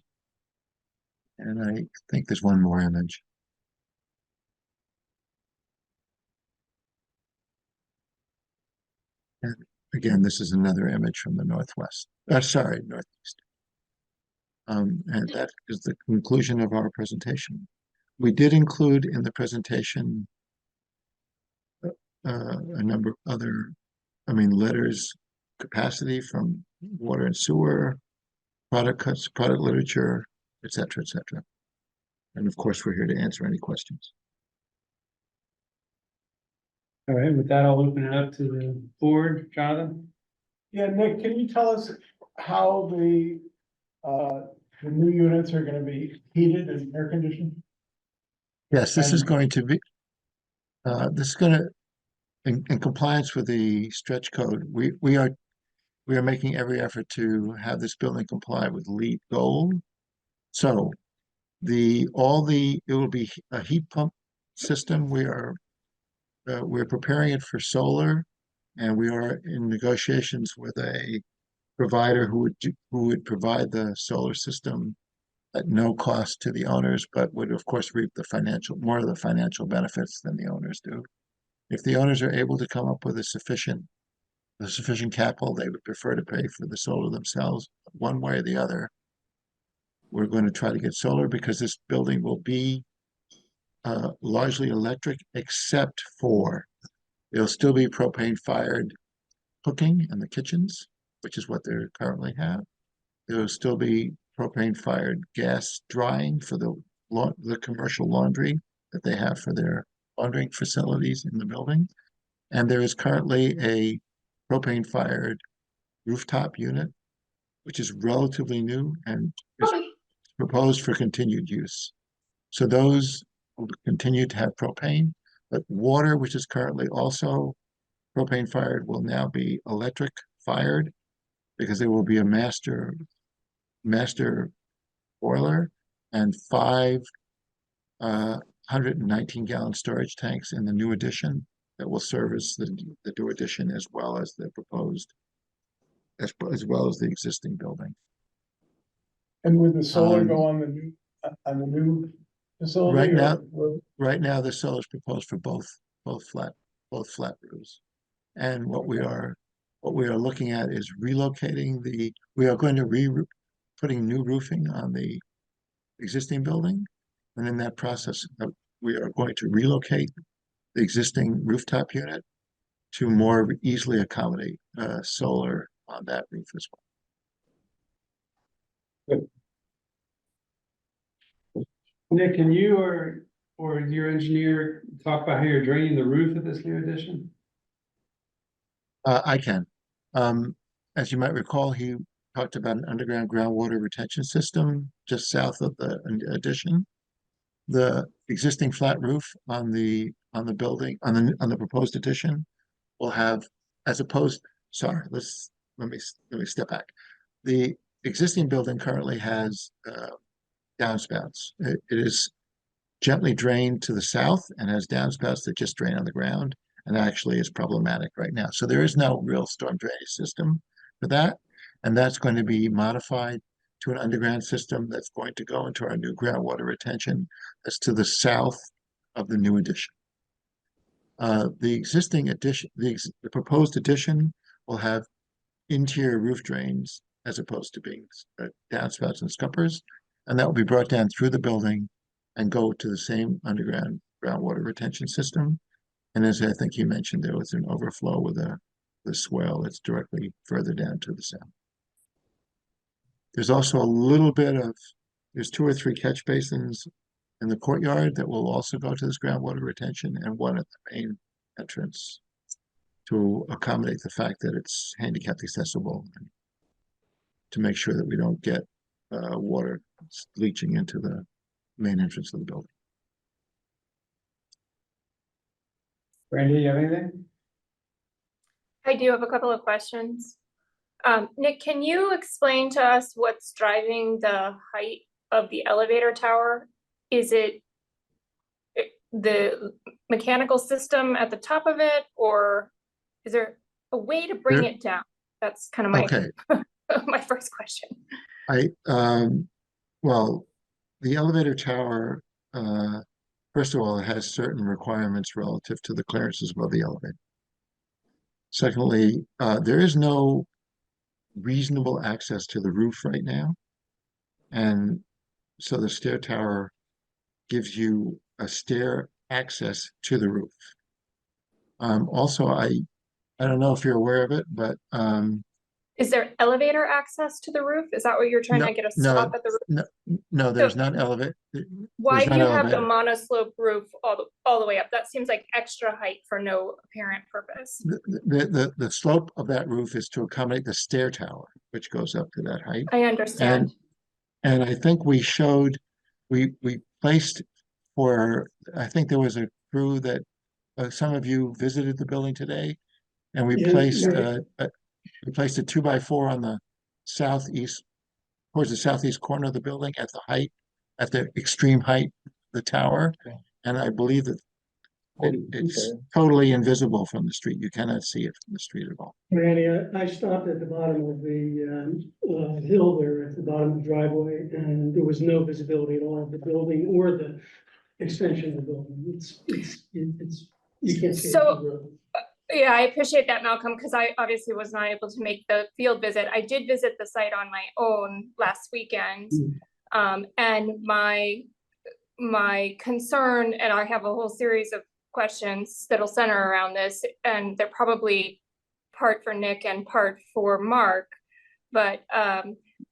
And I think there's one more image. And again, this is another image from the northwest. Sorry, northeast. And that is the conclusion of our presentation. We did include in the presentation a number of other, letters, capacity from water and sewer, product cuts, product literature, et cetera, et cetera. And of course, we're here to answer any questions. All right, with that, I'll open it up to the board. Jonathan? Yeah, Nick, can you tell us how the new units are gonna be heated and air conditioned? Yes, this is And- going to be, this is gonna, in compliance with the stretch code, we are making every effort to have this building comply with LEED Gold. So it will be a heat pump system. We're preparing it for solar, and we are in negotiations with a provider who would provide the solar system at no cost to the owners, but would of course reap more of the financial benefits than the owners do. If the owners are able to come up with a sufficient capital, they would prefer to pay for the solar themselves. One way or the other, we're going to try to get solar because this building will be largely electric, except for it'll still be propane fired cooking in the kitchens, which is what they currently have. There will still be propane fired gas drying for the commercial laundry that they have for their laundering facilities in the building. And there is currently a propane fired rooftop unit, which is relatively new and is proposed for continued use. So those will continue to have propane, but water, which is currently also propane fired, will now be electric fired because there will be a master boiler and 119-gallon storage tanks in the new addition that will service the new addition as well as the proposed, as well as the existing building. And would the solar go on the new facility? Right now, the solar is proposed for both flat roofs. And what we are looking at is relocating we are going to putting new roofing on the existing building. And in that process, we are going to relocate the existing rooftop unit to more easily accommodate solar on that roof as well. Nick, can you or your engineer talk about how you're draining the roof of this new addition? I can. As you might recall, he talked about an underground groundwater retention system just south of the addition. The existing flat roof on the building on the proposed addition will have, sorry, let me step back. The existing building currently has downspouts. It is gently drained to the south and has downspouts that just drain on the ground, and actually is problematic right now. So there is no real storm drainage system for that, and that's going to be modified to an underground system that's going to go into our new groundwater retention that's to the south of the new addition. The existing addition, the proposed addition will have interior roof drains as opposed to being downspouts and scuppers, and that will be brought down through the building and go to the same underground groundwater retention system. And as I think you mentioned, there was an overflow with the swell that's directly further down to the south. There's also there's 2 or 3 catch basins in the courtyard that will also go to this groundwater retention, and one at the main entrance to accommodate the fact that it's handicapped accessible, and to make sure that we don't get water leaching into the main entrance of the building. Brandy, you have anything? I do have a couple of questions. Nick, can you explain to us what's driving the height of the elevator tower? Is it the mechanical system at the top of it, or is there a way to bring it down? That's kind of my, Okay, my first question. well, the elevator tower, first of all, it has certain requirements relative to the clearances above the elevator. Secondly, there is no reasonable access to the roof right now. And so the stair tower gives you a stair access to the roof. Also, I don't know if you're aware of it, but Is there elevator access to the roof? Is that what you're trying no, to get a no, stop at the roof? no, So there's not elevator. why There's do not you have the elevator. monoslope roof all the way up? That seems like extra height for no apparent purpose. The slope of that roof is to accommodate the stair tower, which goes up to that height. I understand. And I think we showed, we placed for, I think there was a crew that some of you visited the building today, and we Yeah, placed right. we placed a 2x4 on the southeast, towards the southeast corner of the building at the height, at the extreme height, of the tower. And I believe that it's totally invisible from the street. You cannot see it from the street at all. Randy, I stopped at the bottom of the hill there at the bottom of the driveway, and there was no visibility at all of the building or the extension of the building. You can't see it So- from the road. Yeah, I appreciate that, Malcolm, because I obviously was not able to make the field visit. I did visit the site on my own last weekend. And my concern, and I have a whole series of questions that'll center around this, and they're probably part for Nick and part for Mark. But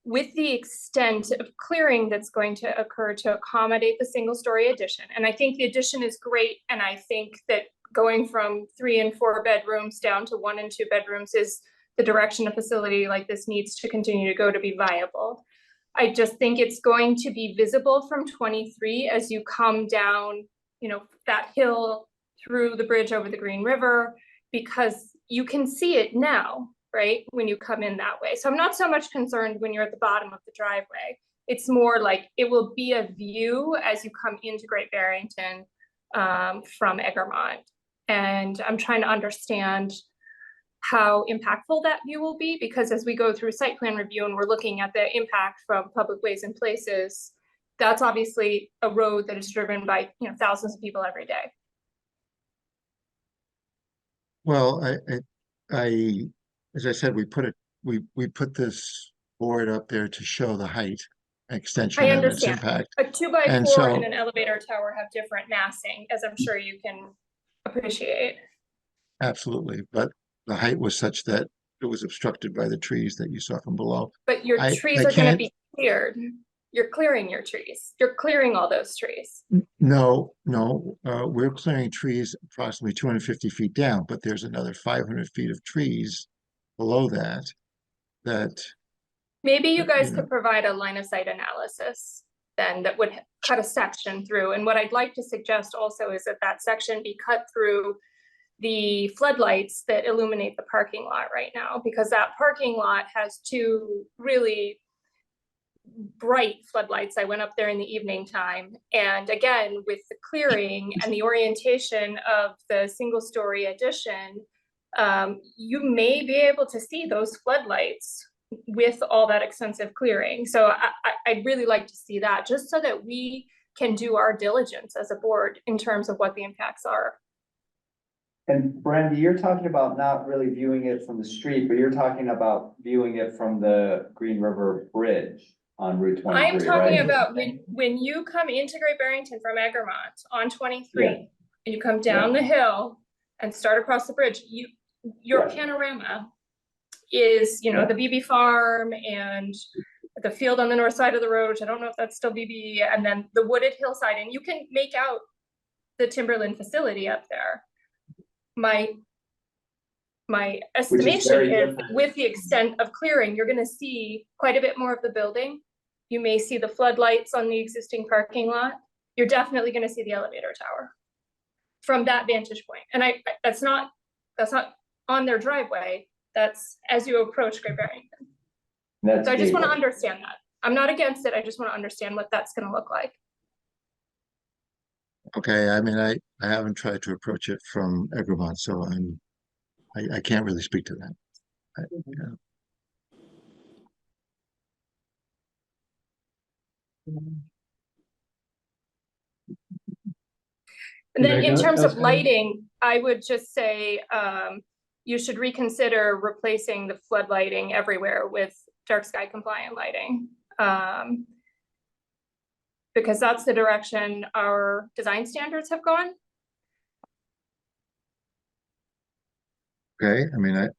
with the extent of clearing that's going to occur to accommodate the single-story addition, and I think the addition is great, and I think that going from 3 and 4 bedrooms down to 1 and 2 bedrooms is the direction a facility like this needs to continue to go to be viable. I just think it's going to be visible from 23 as you come down, you know, that hill through the bridge over the Green River, because you can see it now, right, when you come in that way. So I'm not so much concerned when you're at the bottom of the driveway. It's more like it will be a view as you come into Great Barrington from Egremont. And I'm trying to understand how impactful that view will be, because as we go through site plan review and we're looking at the impact from public ways and places, that's obviously a road that is driven by, you know, thousands of people every day. Well, as I said, we put this board up there to show the height extension I and its understand. impact. A 2x4 And so- and an elevator tower have different massing, as I'm sure you can appreciate. Absolutely, but the height was such that it was obstructed by the trees that you saw from below. But your I trees are gonna can't- be cleared. You're clearing your trees. You're clearing all those trees. No, we're clearing trees approximately 250 feet down, but there's another 500 feet of trees below that. Maybe you guys Yeah. could provide a line of sight analysis then that would cut a section through. And what I'd like to suggest also is that that section be cut through the floodlights that illuminate the parking lot right now, because that parking lot has 2 really bright floodlights. I went up there in the evening time. And again, with the clearing and the orientation of the single-story addition, you may be able to see those floodlights with all that extensive clearing. So I'd really like to see that, just so that we can do our diligence as a board in terms of what the impacts are. And Brandy, you're talking about not really viewing it from the street, but you're talking about viewing it from the Green River Bridge on Route 23, I am talking right? about when you come into Great Barrington from Egremont on 23, Yeah. and you come down the hill and start across the bridge, your Yeah. panorama is, you know, the BB farm and the field on the north side of the road, which I don't know if that's still BB, and then the wooded hillside, and you can make out the Timberland facility up there. My estimation very is different. with the extent of clearing, you're gonna see quite a bit more of the building. You may see the floodlights on the existing parking lot. You're definitely gonna see the elevator tower from that vantage point. And that's not on their driveway. That's as you approach Great Barrington. That's So I just wanna gateway. understand that. I'm not against it. I just wanna understand what that's gonna look like. Okay, I mean, I haven't tried to approach it from Egremont, so I can't really speak to that. And then Anybody in terms of else have- lighting, I would just say, you should reconsider replacing the flood lighting everywhere with dark sky compliant lighting. Because that's the direction our design standards have gone. Okay, I mean,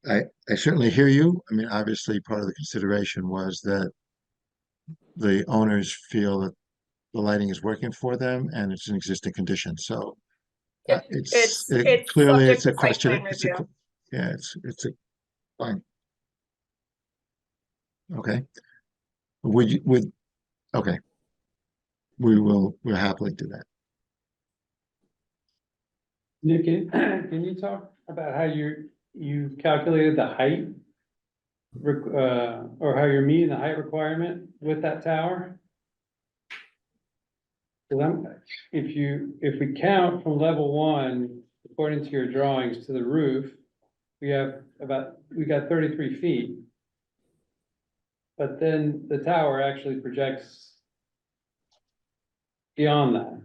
I certainly hear you. I mean, obviously, part of the consideration was that the owners feel that the lighting is working for them and it's an existing condition, so It's clearly subject it's a to site question, plan it's a, review. yeah, it's a, fine. Okay. Okay. We'll happily do that. Nick, can you talk about how you've calculated the height? Or how you're meeting the height requirement with that tower? If we count from level 1, according to your drawings, to the roof, we got 33 feet. But then the tower actually projects beyond that.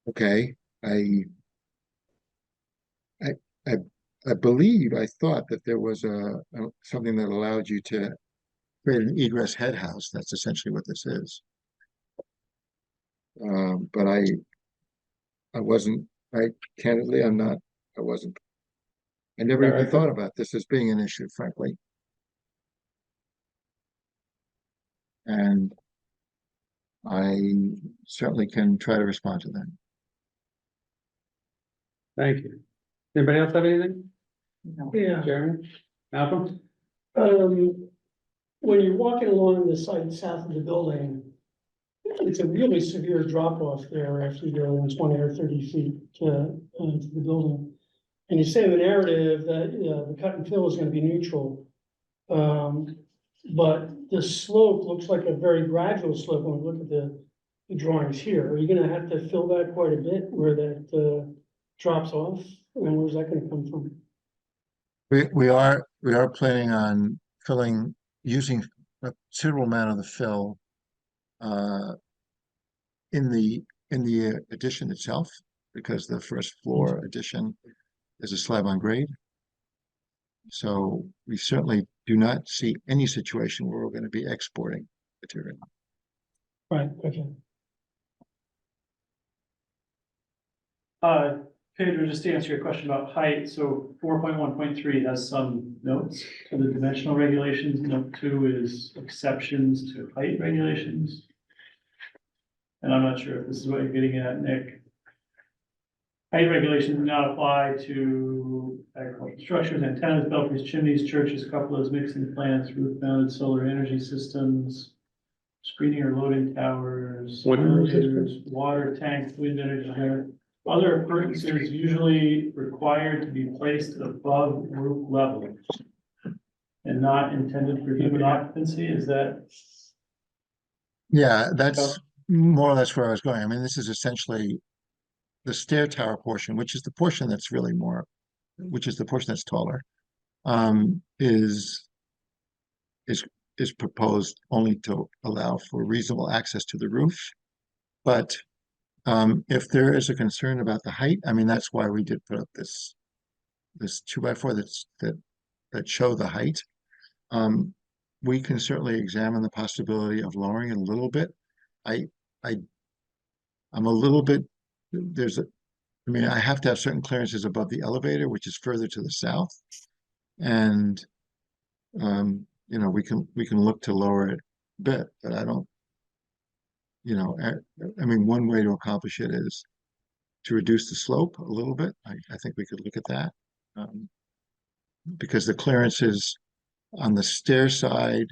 Okay, I believe, I thought that there was something that allowed you to create an egress head house. That's essentially what this is. But I wasn't, candidly, I wasn't. I never even thought about this as being an issue, frankly. And I certainly can try to respond to that. Thank you. Anybody else have anything? Yeah. Jeremy? Malcolm? When you're walking along the site south of the building, it's a really severe drop off there after you go 20 or 30 feet to the building. And you say in the narrative that the cut and fill is going to be neutral. But the slope looks like a very gradual slope when we look at the drawings here. Are you going to have to fill that quite a bit where that drops off? And where's that going to come from? We are planning on using a considerable amount of the fill in the addition itself, because the first floor addition is a slab on grade. So we certainly do not see any situation where we're going to be exporting material. Right, okay. Pedro, just to answer your question about height, so 4.1.3 has some notes to the dimensional regulations. Note 2 is exceptions to height regulations. And I'm not sure if this is what you're getting at, Nick. Height regulations do not apply to agricultural structures, antennas, belfries, chimneys, churches, cupolas, mixing plants, roof-mounted solar energy systems, screening or loading towers, elevators, water tanks, wind energy generator. Other appurtenances usually required to be placed above roof level and not intended for human occupancy. Is that? Yeah, that's more or less where I was going. I mean, this is essentially the stair tower portion, which is the portion that's really which is the portion that's taller, is proposed only to allow for reasonable access to the roof. But if there is a concern about the height, I mean, that's why we did put up this 2x4 that show the height. We can certainly examine the possibility of lowering it a little bit. I'm a little bit, I mean, I have to have certain clearances above the elevator, which is further to the south. And, you know, we can look to lower it a bit, but I don't, you know, I mean, one way to accomplish it is to reduce the slope a little bit. I think we could look at that. Because the clearances on the stair side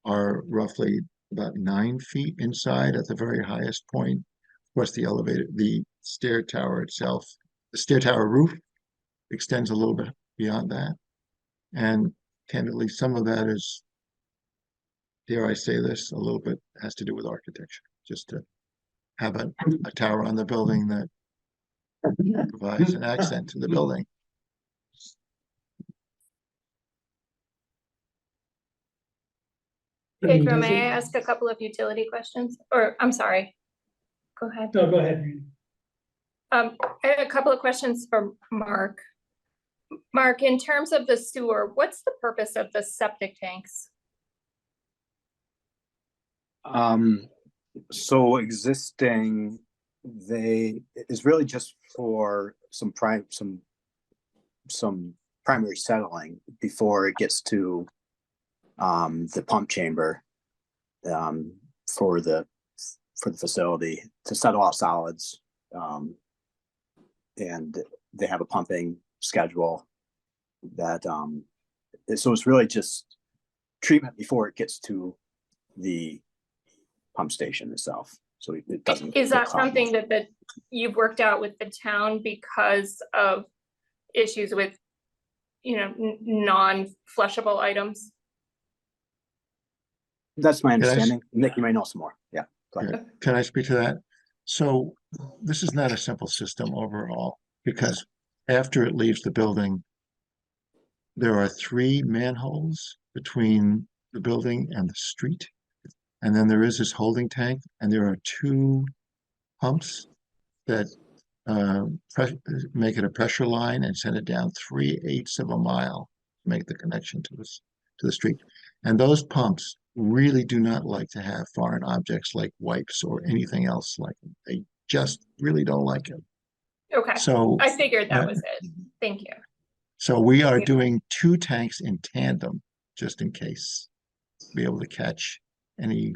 are roughly about 9 feet inside at the very highest point. Of course, the stair tower itself, the stair tower roof extends a little bit beyond that. And candidly, some of that is, dare I say this, a little bit has to do with architecture, just to have a tower on the building that provides an accent to the building. Pedro, does may I it- ask a couple of utility questions? Or, I'm sorry. Go ahead. No, go ahead. I have a couple of questions for Mark. Mark, in terms of the sewer, what's the purpose of the septic tanks? So existing, they, is really just for some primary settling before it gets to the pump chamber for the facility to settle out solids. And they have a pumping schedule that so it's really just treatment before it gets to the pump station itself. So it doesn't. Is get that clogged. something that you've worked out with the town because of issues with, you know, non-flushable items? That's my Can I s- understanding. Nick, you may know some more. Yeah, go ahead. Yeah. Can I speak to that? So this is not a simple system overall, because after it leaves the building, there are 3 manholes between the building and the street. And then there is this holding tank, and there are 2 pumps that make it a pressure line and send it down 3/8 of a mile to make the connection to the street. And those pumps really do not like to have foreign objects like wipes or anything else like them. They just really don't like it. Okay, So I figured that was it. Thank you. so we are Yeah. doing 2 tanks in tandem, just in case, to be able to catch any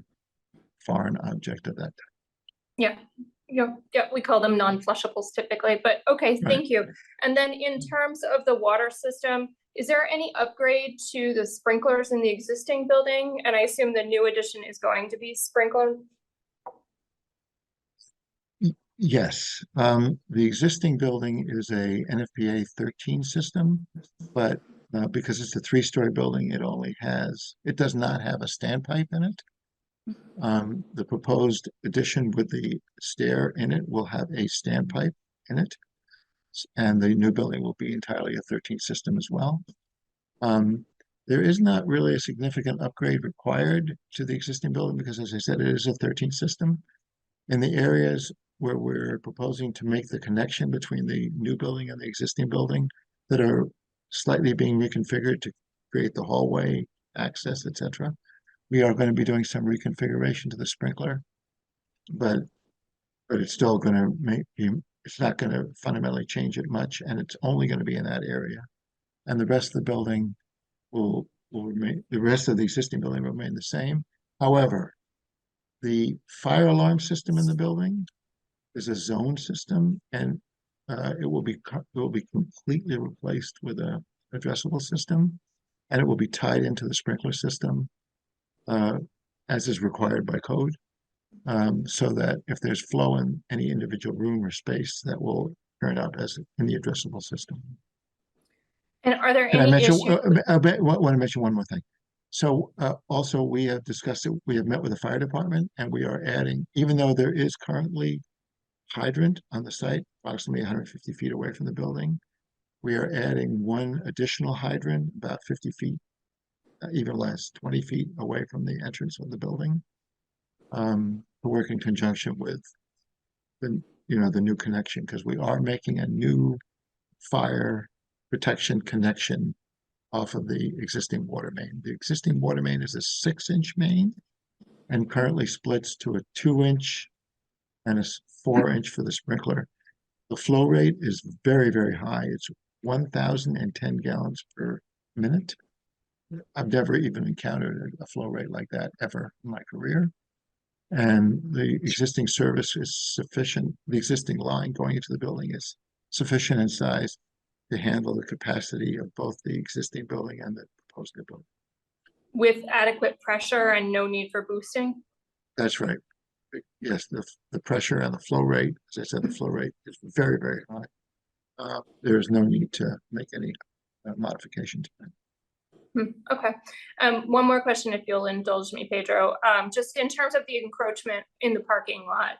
foreign object of that type. Yeah, yeah, we call them non-flushables typically, but okay, thank you. And then in terms of the water system, is there any upgrade to the sprinklers in the existing building? And I assume the new addition is going to be sprinkled? Yes, the existing building is a NFPA 13 system, but because it's a 3-story building, it does not have a standpipe in it. The proposed addition with the stair in it will have a standpipe in it, and the new building will be entirely a 13 system as well. There is not really a significant upgrade required to the existing building because, as I said, it is a 13 system. In the areas where we're proposing to make the connection between the new building and the existing building that are slightly being reconfigured to create the hallway access, etc., we are going to be doing some reconfiguration to the sprinkler, but it's still going to it's not going to fundamentally change it much, and it's only going to be in that area. And the rest of the building will remain, the rest of the existing building will remain the same. However, the fire alarm system in the building is a zone system, and it will be completely replaced with a addressable system, and it will be tied into the sprinkler system as is required by code, so that if there's flow in any individual room or space, that will turn out as in the addressable system. And are there Can I any mention, issues? I want to mention one more thing. So also we have discussed it, we have met with the fire department, and we are adding, even though there is currently hydrant on the site, approximately 150 feet away from the building, we are adding 1 additional hydrant about 50 feet, even less, 20 feet away from the entrance of the building, to work in conjunction with the new connection, because we are making a new fire protection connection off of the existing water main. The existing water main is a 6-inch main and currently splits to a 2-inch and a 4-inch for the sprinkler. The flow rate is very, very high. It's 1,010 gallons per minute. I've never even encountered a flow rate like that ever in my career. And the existing service is sufficient. The existing line going into the building is sufficient in size to handle the capacity of both the existing building and the proposed new building. With adequate pressure and no need for boosting? That's right. Yes, the pressure and the flow rate, as I said, the flow rate is very, very high. There is no need to make any modification to that. Okay. One more question, if you'll indulge me, Pedro. Just in terms of the encroachment in the parking lot,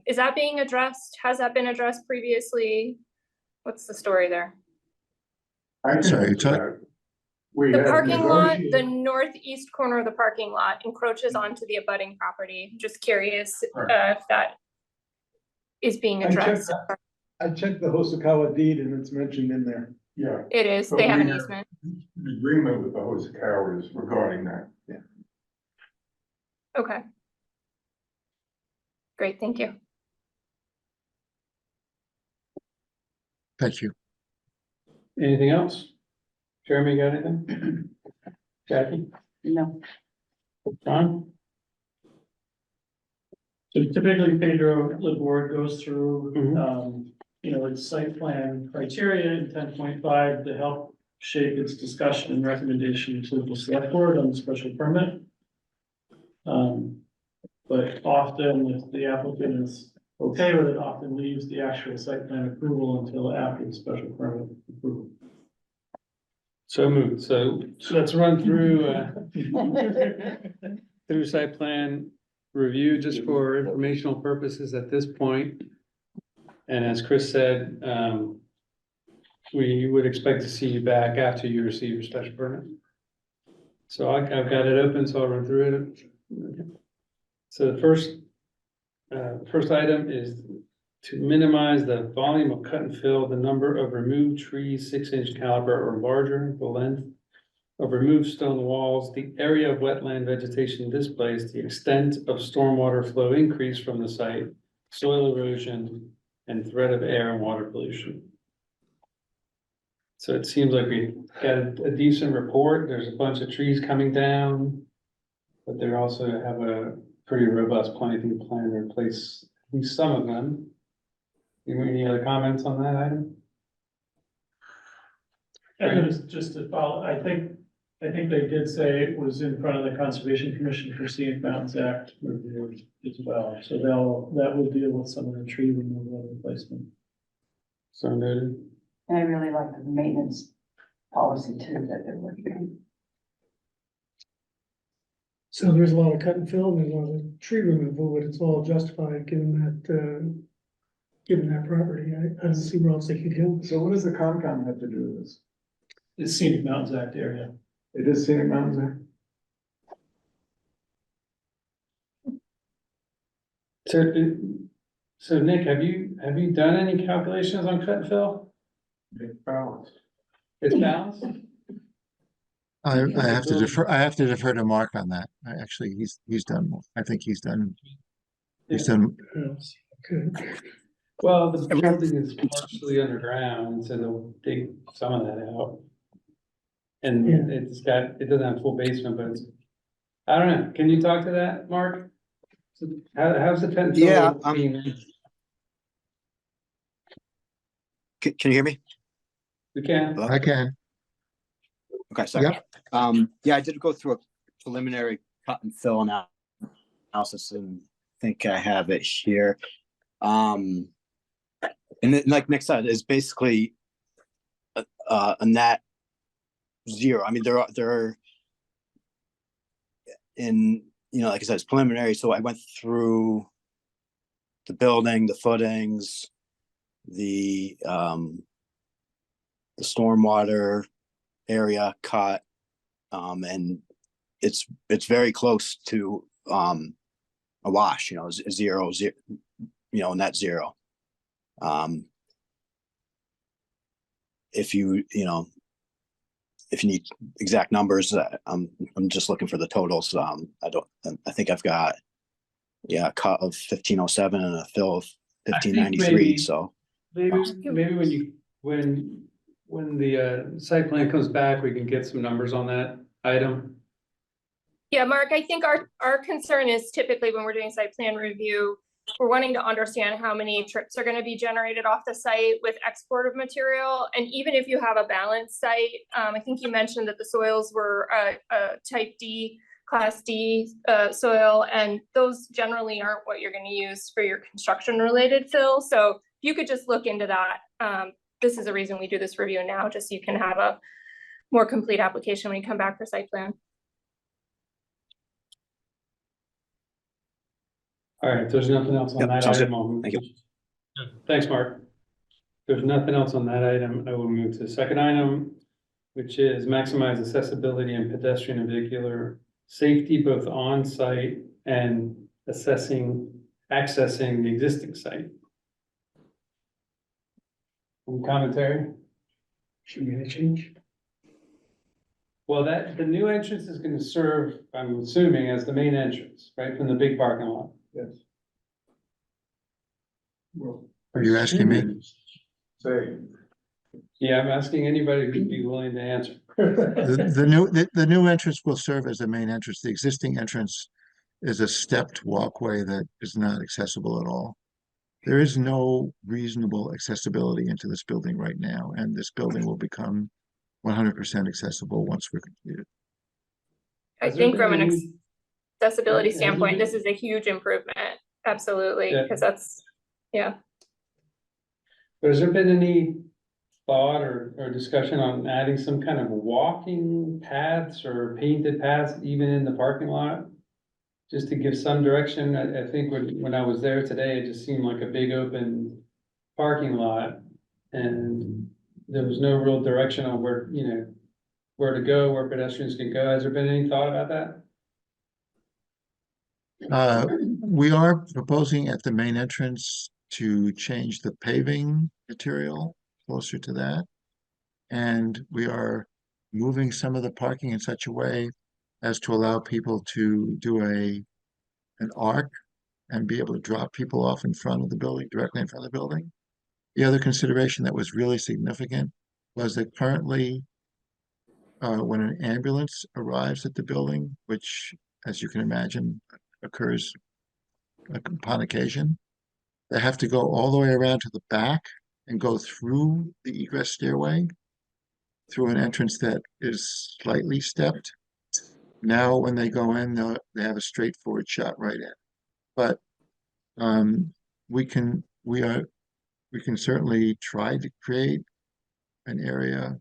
is that being addressed? Has that been addressed previously? What's the story there? I can Sorry, answer that. We The have parking lot, the negotiated. northeast corner of the parking lot encroaches onto the abutting property. Just curious, Right. if that is being I checked, addressed. I checked the Hosokawa deed and it's mentioned in there. Yeah. It is, But they have we an have- easement. The agreement with the Hosokawa is regarding that. Okay. Great, thank you. Thank you. Anything else? Jeremy, got anything? Jackie? No. John? So typically Pedro, the board goes through, Mhm. its site plan criteria in 10.5 to help shape its discussion and recommendation to the select board on the special permit. But often if the applicant is okay with it, often leaves the actual site plan approval until after the special permit approval. So moved. So let's run through, through site plan review just for informational purposes at this point. And as Chris said, we would expect to see you back after you receive your special permit. So I've got it open, so I'll run through it. So the first item is to minimize the volume of cut and fill, the number of removed trees 6-inch caliber or larger, the length of removed stone walls, the area of wetland vegetation displaced, the extent of stormwater flow increase from the site, soil erosion, and threat of air and water pollution. So it seems like we got a decent report. There's a bunch of trees coming down, but they also have a pretty robust planting plan to replace at least some of them. Any other comments on that item? And just to follow, I think they did say it was in front of the Conservation Commission for Scenic Mountains Act review as well. So that will deal with some of the tree removal and replacement. So noted. And I really like the maintenance policy too that they're working on. So there's a lot of cut and fill, and there's a lot of tree removal, but it's all justified given that property. I don't see where else they could go. So what does the Concom have to do with this? It's Scenic Mountains Act area. It is Scenic Mountains there? So Nick, have you done any calculations on cut and fill? It's balanced. It's balanced? I have to defer to Mark on that. Actually, he's done, I think he's done. Okay. Well, the building is partially underground, so they'll dig some of that out. And it doesn't have a full basement, but it's, I don't know, can you talk to that, Mark? So how's the cut and fill Yeah, being managed? Can you hear me? We can. Hello? I can. Okay, sorry. Yep. Yeah, I did go through a preliminary cut and fill analysis and think I have it here. And then, like Nick said, is basically a net zero. I mean, there are in, like I said, it's preliminary. So I went through the building, the footings, the stormwater area cut, and it's very close to a wash, zero, net zero. If you need exact numbers, I'm just looking for the totals. I think I've got, a cut of 1507 and a fill of 1593. So Maybe when the site plan comes back, we can get some numbers on that item. Yeah, Mark, I think our concern is typically when we're doing site plan review, we're wanting to understand how many trips are gonna be generated off the site with export of material. And even if you have a balanced site, I think you mentioned that the soils were a type D, class D soil, and those generally aren't what you're gonna use for your construction related fill. So if you could just look into that. This is the reason we do this review now, just so you can have a more complete application when you come back for site plan. All right, if there's nothing else on that sounds item, good. I'll move. Thank you. Thanks, Mark. If there's nothing else on that item, I will move to the second item. which is maximize accessibility and pedestrian and vehicular safety, both on-site and accessing the existing site. Any commentary? Should be a change. Well, the new entrance is gonna serve, I'm assuming, as the main entrance, right, from the big parking lot. Yes. Well, Are you asking me? say. Yeah, I'm asking anybody who'd be willing to answer. The new entrance will serve as the main entrance. The existing entrance is a stepped walkway that is not accessible at all. There is no reasonable accessibility into this building right now, and this building will become 100% accessible once we're completed. I Has there think been from an any- accessibility Has there standpoint, been- this is a huge improvement, absolutely, Yeah. because that's, yeah. But has there been any thought or discussion on adding some kind of walking paths or painted paths even in the parking lot? Just to give some direction. I think when I was there today, it just seemed like a big open parking lot. And there was no real direction on where, where to go, where pedestrians can go. Has there been any thought about that? We are proposing at the main entrance to change the paving material closer to that. And we are moving some of the parking in such a way as to allow people to do an arc and be able to drop people off in front of the building, directly in front of the building. The other consideration that was really significant was that currently, when an ambulance arrives at the building, which, as you can imagine, occurs upon occasion, they have to go all the way around to the back and go through the egress stairway through an entrance that is slightly stepped. Now, when they go in, they have a straightforward shot right in. But we can certainly try to create an area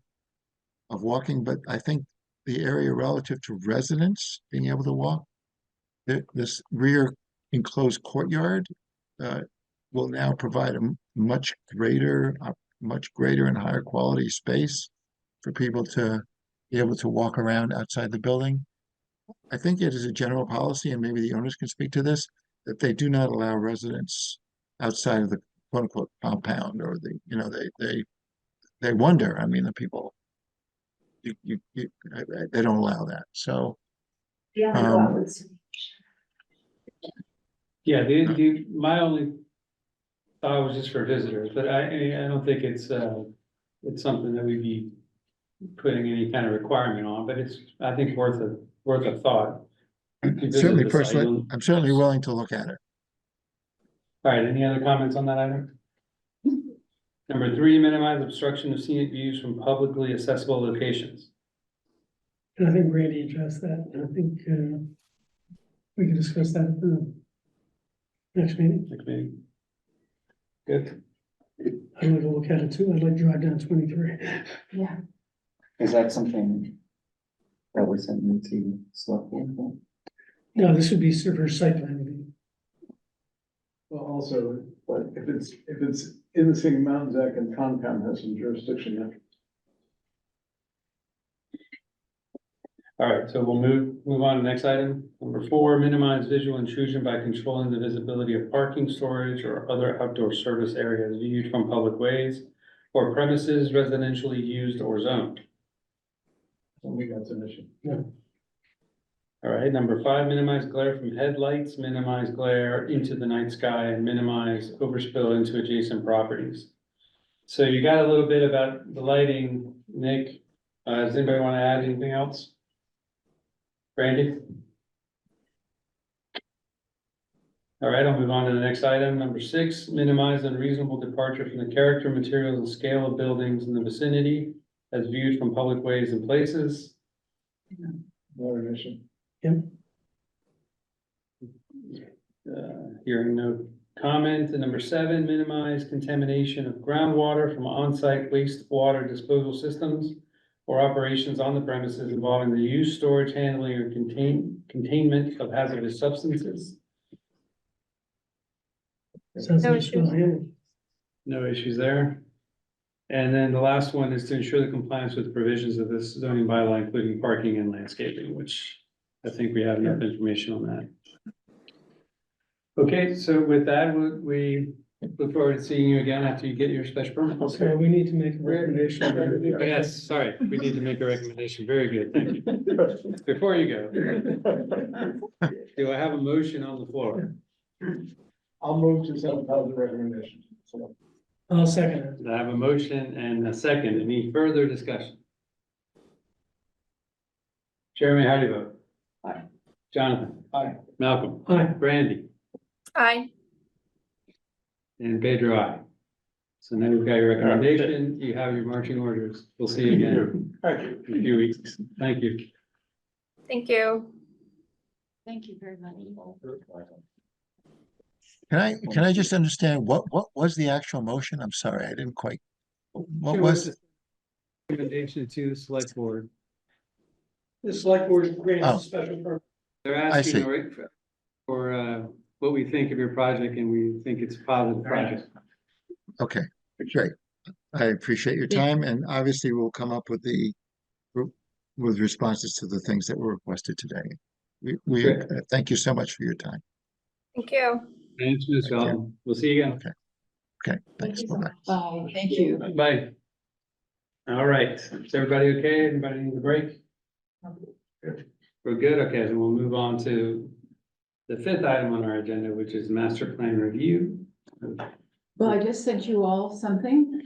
of walking, but I think the area relative to residents being able to walk, this rear enclosed courtyard will now provide a much greater and higher quality space for people to be able to walk around outside the building. I think it is a general policy, and maybe the owners can speak to this, that they do not allow residents outside of the quote unquote compound, or they wonder, I mean, the people, they don't allow that. So, Yeah, Yeah, my only thought was just for visitors, but I don't think it's something that we'd be putting any kind of requirement on, but it's, I think, worth a thought. If you visit certainly the site, personally, I'm certainly willing to look at it. All right, any other comments on that item? Number 3, minimize obstruction of scenic views from publicly accessible locations. And I think Randy addressed that, and I think, we can discuss that at the next meeting. Next meeting. Good. I'd like to look at it too. I'd like to drive down 23. Yeah. Is that something that we're sending to select board? No, this would be for site plan review. Well, also, but if it's in the Single Mountains Act, and Concom has some jurisdiction there. All right, so we'll move on to the next item. Number 4, minimize visual intrusion by controlling the visibility of parking, storage, or other outdoor service areas viewed from public ways or premises residentially used or zoned. So we got some issue. Yeah. All right, number 5, minimize glare from headlights, minimize glare into the night sky, and minimize overspill into adjacent properties. So you got a little bit about the lighting, Nick. Does anybody want to add anything else? Randy? All right, I'll move on to the next item. Number 6, minimize unreasonable departure from the character, materials, and scale of buildings in the vicinity as viewed from public ways and places. Not an issue. Hearing no comment. And number 7, minimize contamination of groundwater from on-site wastewater disposal systems or operations on the premises involving the use, storage, handling, or containment of hazardous substances. Sounds No like it's well issues. handled. No issues there. And then the last one is to ensure the compliance with provisions of this zoning bylaw, including parking and landscaping, which I think we have enough information on that. Okay, so with that, we look forward to seeing you again after you get your special permit. So we need to make a recommendation. Oh, yes, sorry, we need to make a recommendation. Very good, thank you. Before you go, do I have a motion on the floor? I'll move to send a positive recommendation. So, I'll second it. I have a motion and a second. Any further discussion? Jeremy, how do you vote? Aye. Jonathan? Aye. Malcolm? Aye. Brandy? Aye. And Pedro, aye. So now you've got your recommendation, you have your marching orders. We'll see you again Thank you. in a few weeks. Thank you. Thank you. Thank you very much. Can I just understand what was the actual motion? I'm sorry, I didn't quite. What It was, recommendation to select board? The select board grants Oh. a special permit. They're see. asking for what we think of your project, and we think it's a positive project. okay, great. I appreciate your time, and obviously we'll come up with with responses to the things that were requested today. We Great. thank you so much for your time. Thank you. Thanks, Ms. Feldman. We'll see you again. Okay, thanks. Bye-bye. Bye, thank you. Bye. All right, is everybody okay? Everybody need a break? We're good, okay, then we'll move on to the fifth item on our agenda, which is master plan review. Well, I just sent you all something,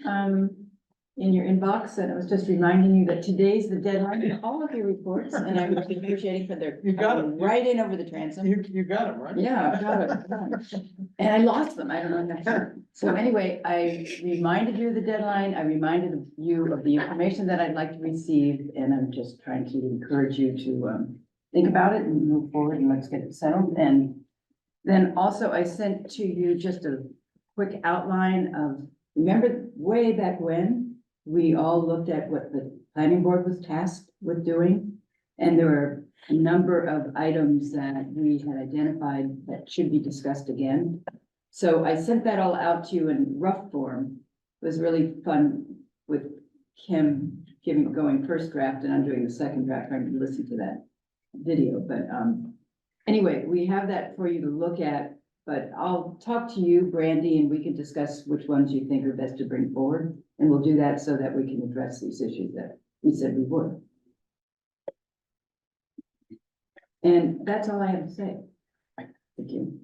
in your inbox, and it was just reminding you that today's the deadline for all of your reports, and I'm really appreciating for their. You got it. Right in over the transom. You got it, right? Yeah, I got it. And I lost them, I don't know. So anyway, I reminded you of the deadline, I reminded you of the information that I'd like to receive, and I'm just trying to encourage you to, think about it and move forward, and let's get it settled. And then also I sent to you just a quick outline of, remember way back when we all looked at what the planning board was tasked with doing? And there were a number of items that we had identified that should be discussed again. So I sent that all out to you in rough form. It was really fun with Kim going first draft, and I'm doing the second draft, trying to listen to that video. But anyway, we have that for you to look at, but I'll talk to you, Brandy, and we can discuss which ones you think are best to bring forward. And we'll do that so that we can address these issues that we said we would. And that's all I have to say. Thank you.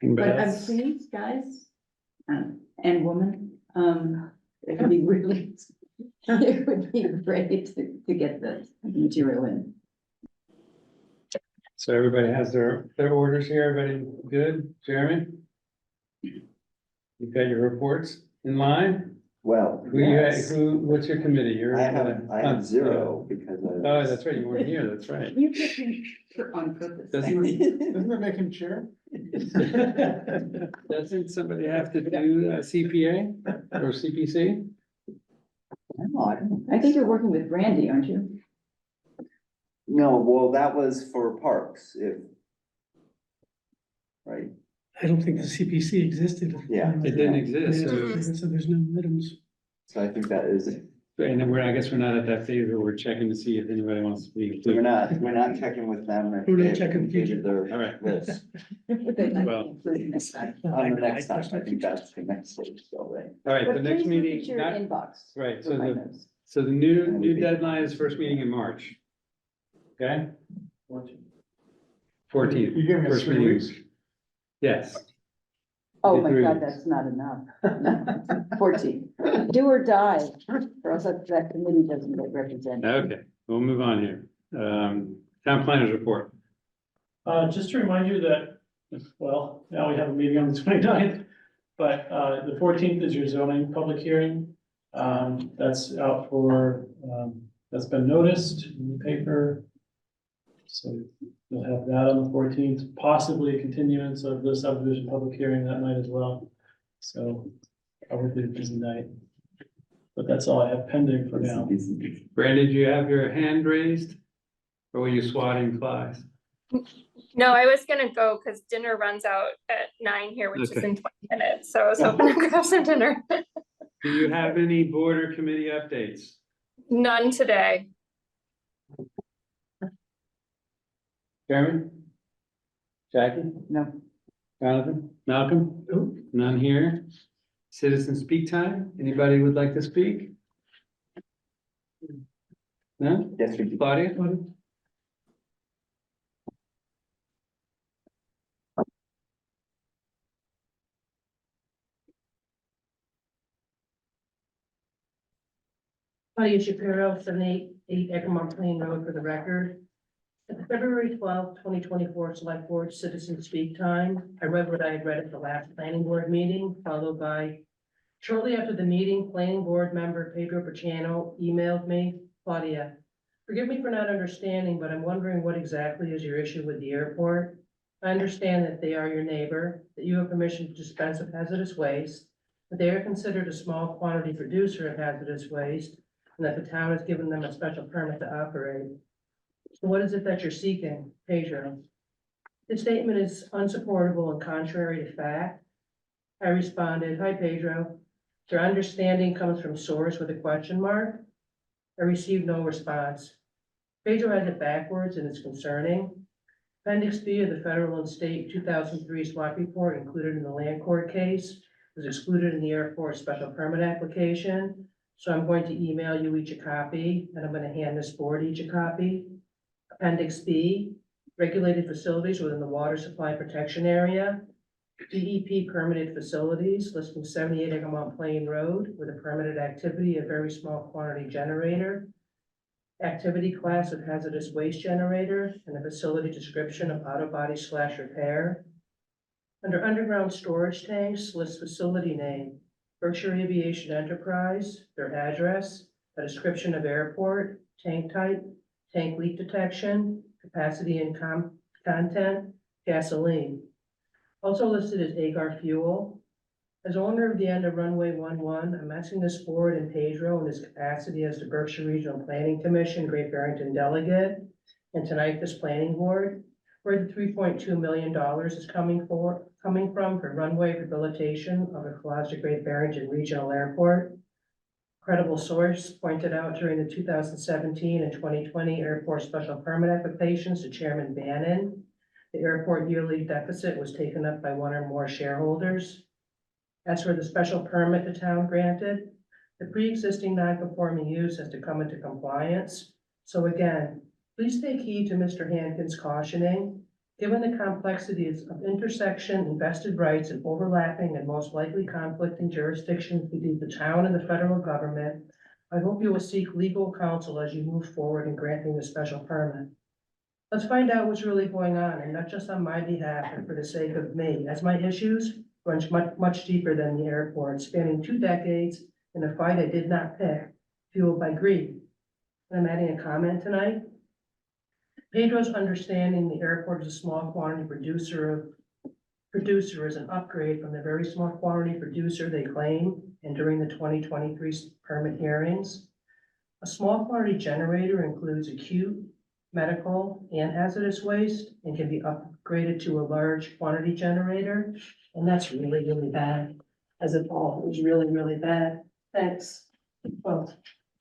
Anybody But I'm else? pleased, guys, and woman, it would be really, it would be great to get the material in. So everybody has their orders here, everybody good? Jeremy? You've got your reports in line? Well, What's your committee? You're. I have zero because of. Oh, that's right, you weren't here, that's right. You picked me on purpose. Doesn't Doesn't that make him chair? doesn't somebody have to do a CPA or CPC? I think you're working with Brandy, aren't you? No, well, that was for parks, right? I don't think the CPC existed. Yeah. It didn't exist, so, So there's no items. So I think that is, and then I guess we're not at that phase where we're checking to see if anybody wants to be we're included. not checking with them. if We're not they've checking with you. completed their All right. list. Well, On the next time, I think that's the next stage, so, right? all right, the But next please look meeting, at your not, inbox. right, so for my the, notes. so the new deadline is first meeting in March. Okay? 14th. You giving us First 3 meeting. weeks? Yes, Oh my 3 God, weeks. that's not enough. 14, do or die, or else that committee doesn't get represented. okay, we'll move on here. Town planners report. Just to remind you that, well, now we have a meeting on the 29th, but the 14th is your zoning public hearing. That's out for, that's been noticed in the paper. So you'll have that on the 14th, possibly a continuance of the subdivision public hearing that night as well. So probably a busy night. But that's all I have pending for now. Brandon, did you have your hand raised? Or were you swatting flies? No, I was gonna go because dinner runs out at 9 here, which is Okay. in 20 minutes. So I was hoping to grab some dinner. Do you have any board or committee updates? None today. Chairman? Jackie? No. Jonathan? Malcolm? None here. Citizen speak time? Anybody would like to speak? No? Yes, we do. Claudia? Claudia Shapiro, 788 Eckermont Plain Road for the record. At the February 2024 Select Board Citizen Speak Time, I read what I had read at the last planning board meeting, followed by shortly after the meeting, planning board member Pedro Pachano emailed me, Claudia, forgive me for not understanding, but I'm wondering what exactly is your issue with the airport? I understand that they are your neighbor, that you have permission to dispense of hazardous waste, that they are considered a small quantity producer of hazardous waste, and that the town has given them a special permit to operate. So what is it that you're seeking, Pedro? This statement is unsupportable and contrary to fact. I responded, hi, Pedro. Their understanding comes from source with a question mark. I received no response. Pedro has it backwards and it's concerning. Appendix B of the federal and state 2003 SWAT report included in the land court case was excluded in the Air Force special permit application. So I'm going to email you each a copy, and I'm going to hand this board each a copy. Appendix B, regulated facilities within the water supply protection area. DEP permitted facilities listing 78 Eckermont Plain Road with a permitted activity, a very small quantity generator. Activity class of hazardous waste generator, and a facility description of auto body / repair. Under underground storage tanks, list facility name. Berkshire Aviation Enterprise, their address, a description of airport, tank type, tank leak detection, capacity and content, gasoline. Also listed as Agar Fuel. As owner of the end of runway 11, I'm asking this board and Pedro in his capacity as the Berkshire Regional Planning Commission Great Barrington delegate, and tonight this planning board, where the $3.2 million is coming from for runway rehabilitation of the Colossus Great Barrington Regional Airport. Credible source pointed out during the 2017 and 2020 airport special permit applications to Chairman Bannon, the airport yearly deficit was taken up by one or more shareholders. As for the special permit the town granted, the pre-existing non-conforming use has to come into compliance. So again, please take heed to Mr. Hankins' cautioning. Given the complexities of intersection, invested rights, and overlapping and most likely conflicting jurisdictions between the town and the federal government, I hope you will seek legal counsel as you move forward in granting the special permit. Let's find out what's really going on, and not just on my behalf and for the sake of me, as my issues run much deeper than the airport, spanning 2 decades in a fight I did not pick, fueled by greed. And I'm adding a comment tonight. Pedro's understanding the airport is a small quantity producer is an upgrade from the very small quantity producer they claim, and during the 2023 permit hearings. A small quantity generator includes acute, medical, and hazardous waste, and can be upgraded to a large quantity generator. And that's really, really bad. As a whole, it was really, really bad. Thanks. Well,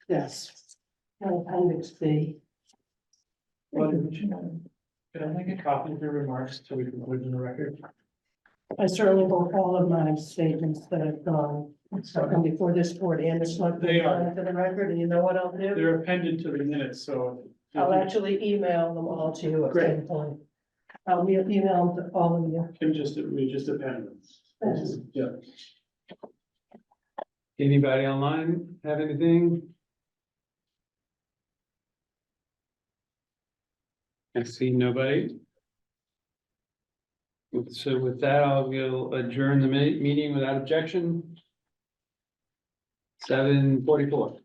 yes. Appendix B. Could I make a copy of your remarks so we can put it in the record? I certainly will all of my statements that have gone, come before this board and the select board They are. to the record, and you know what I'll do? They're appended to the minutes, so. I'll actually email them all to you at Great. some point. I'll email them to all of you. We just append them. Yeah. Anybody online have anything? I see nobody. So with that, I'll adjourn the meeting without objection. 7:44.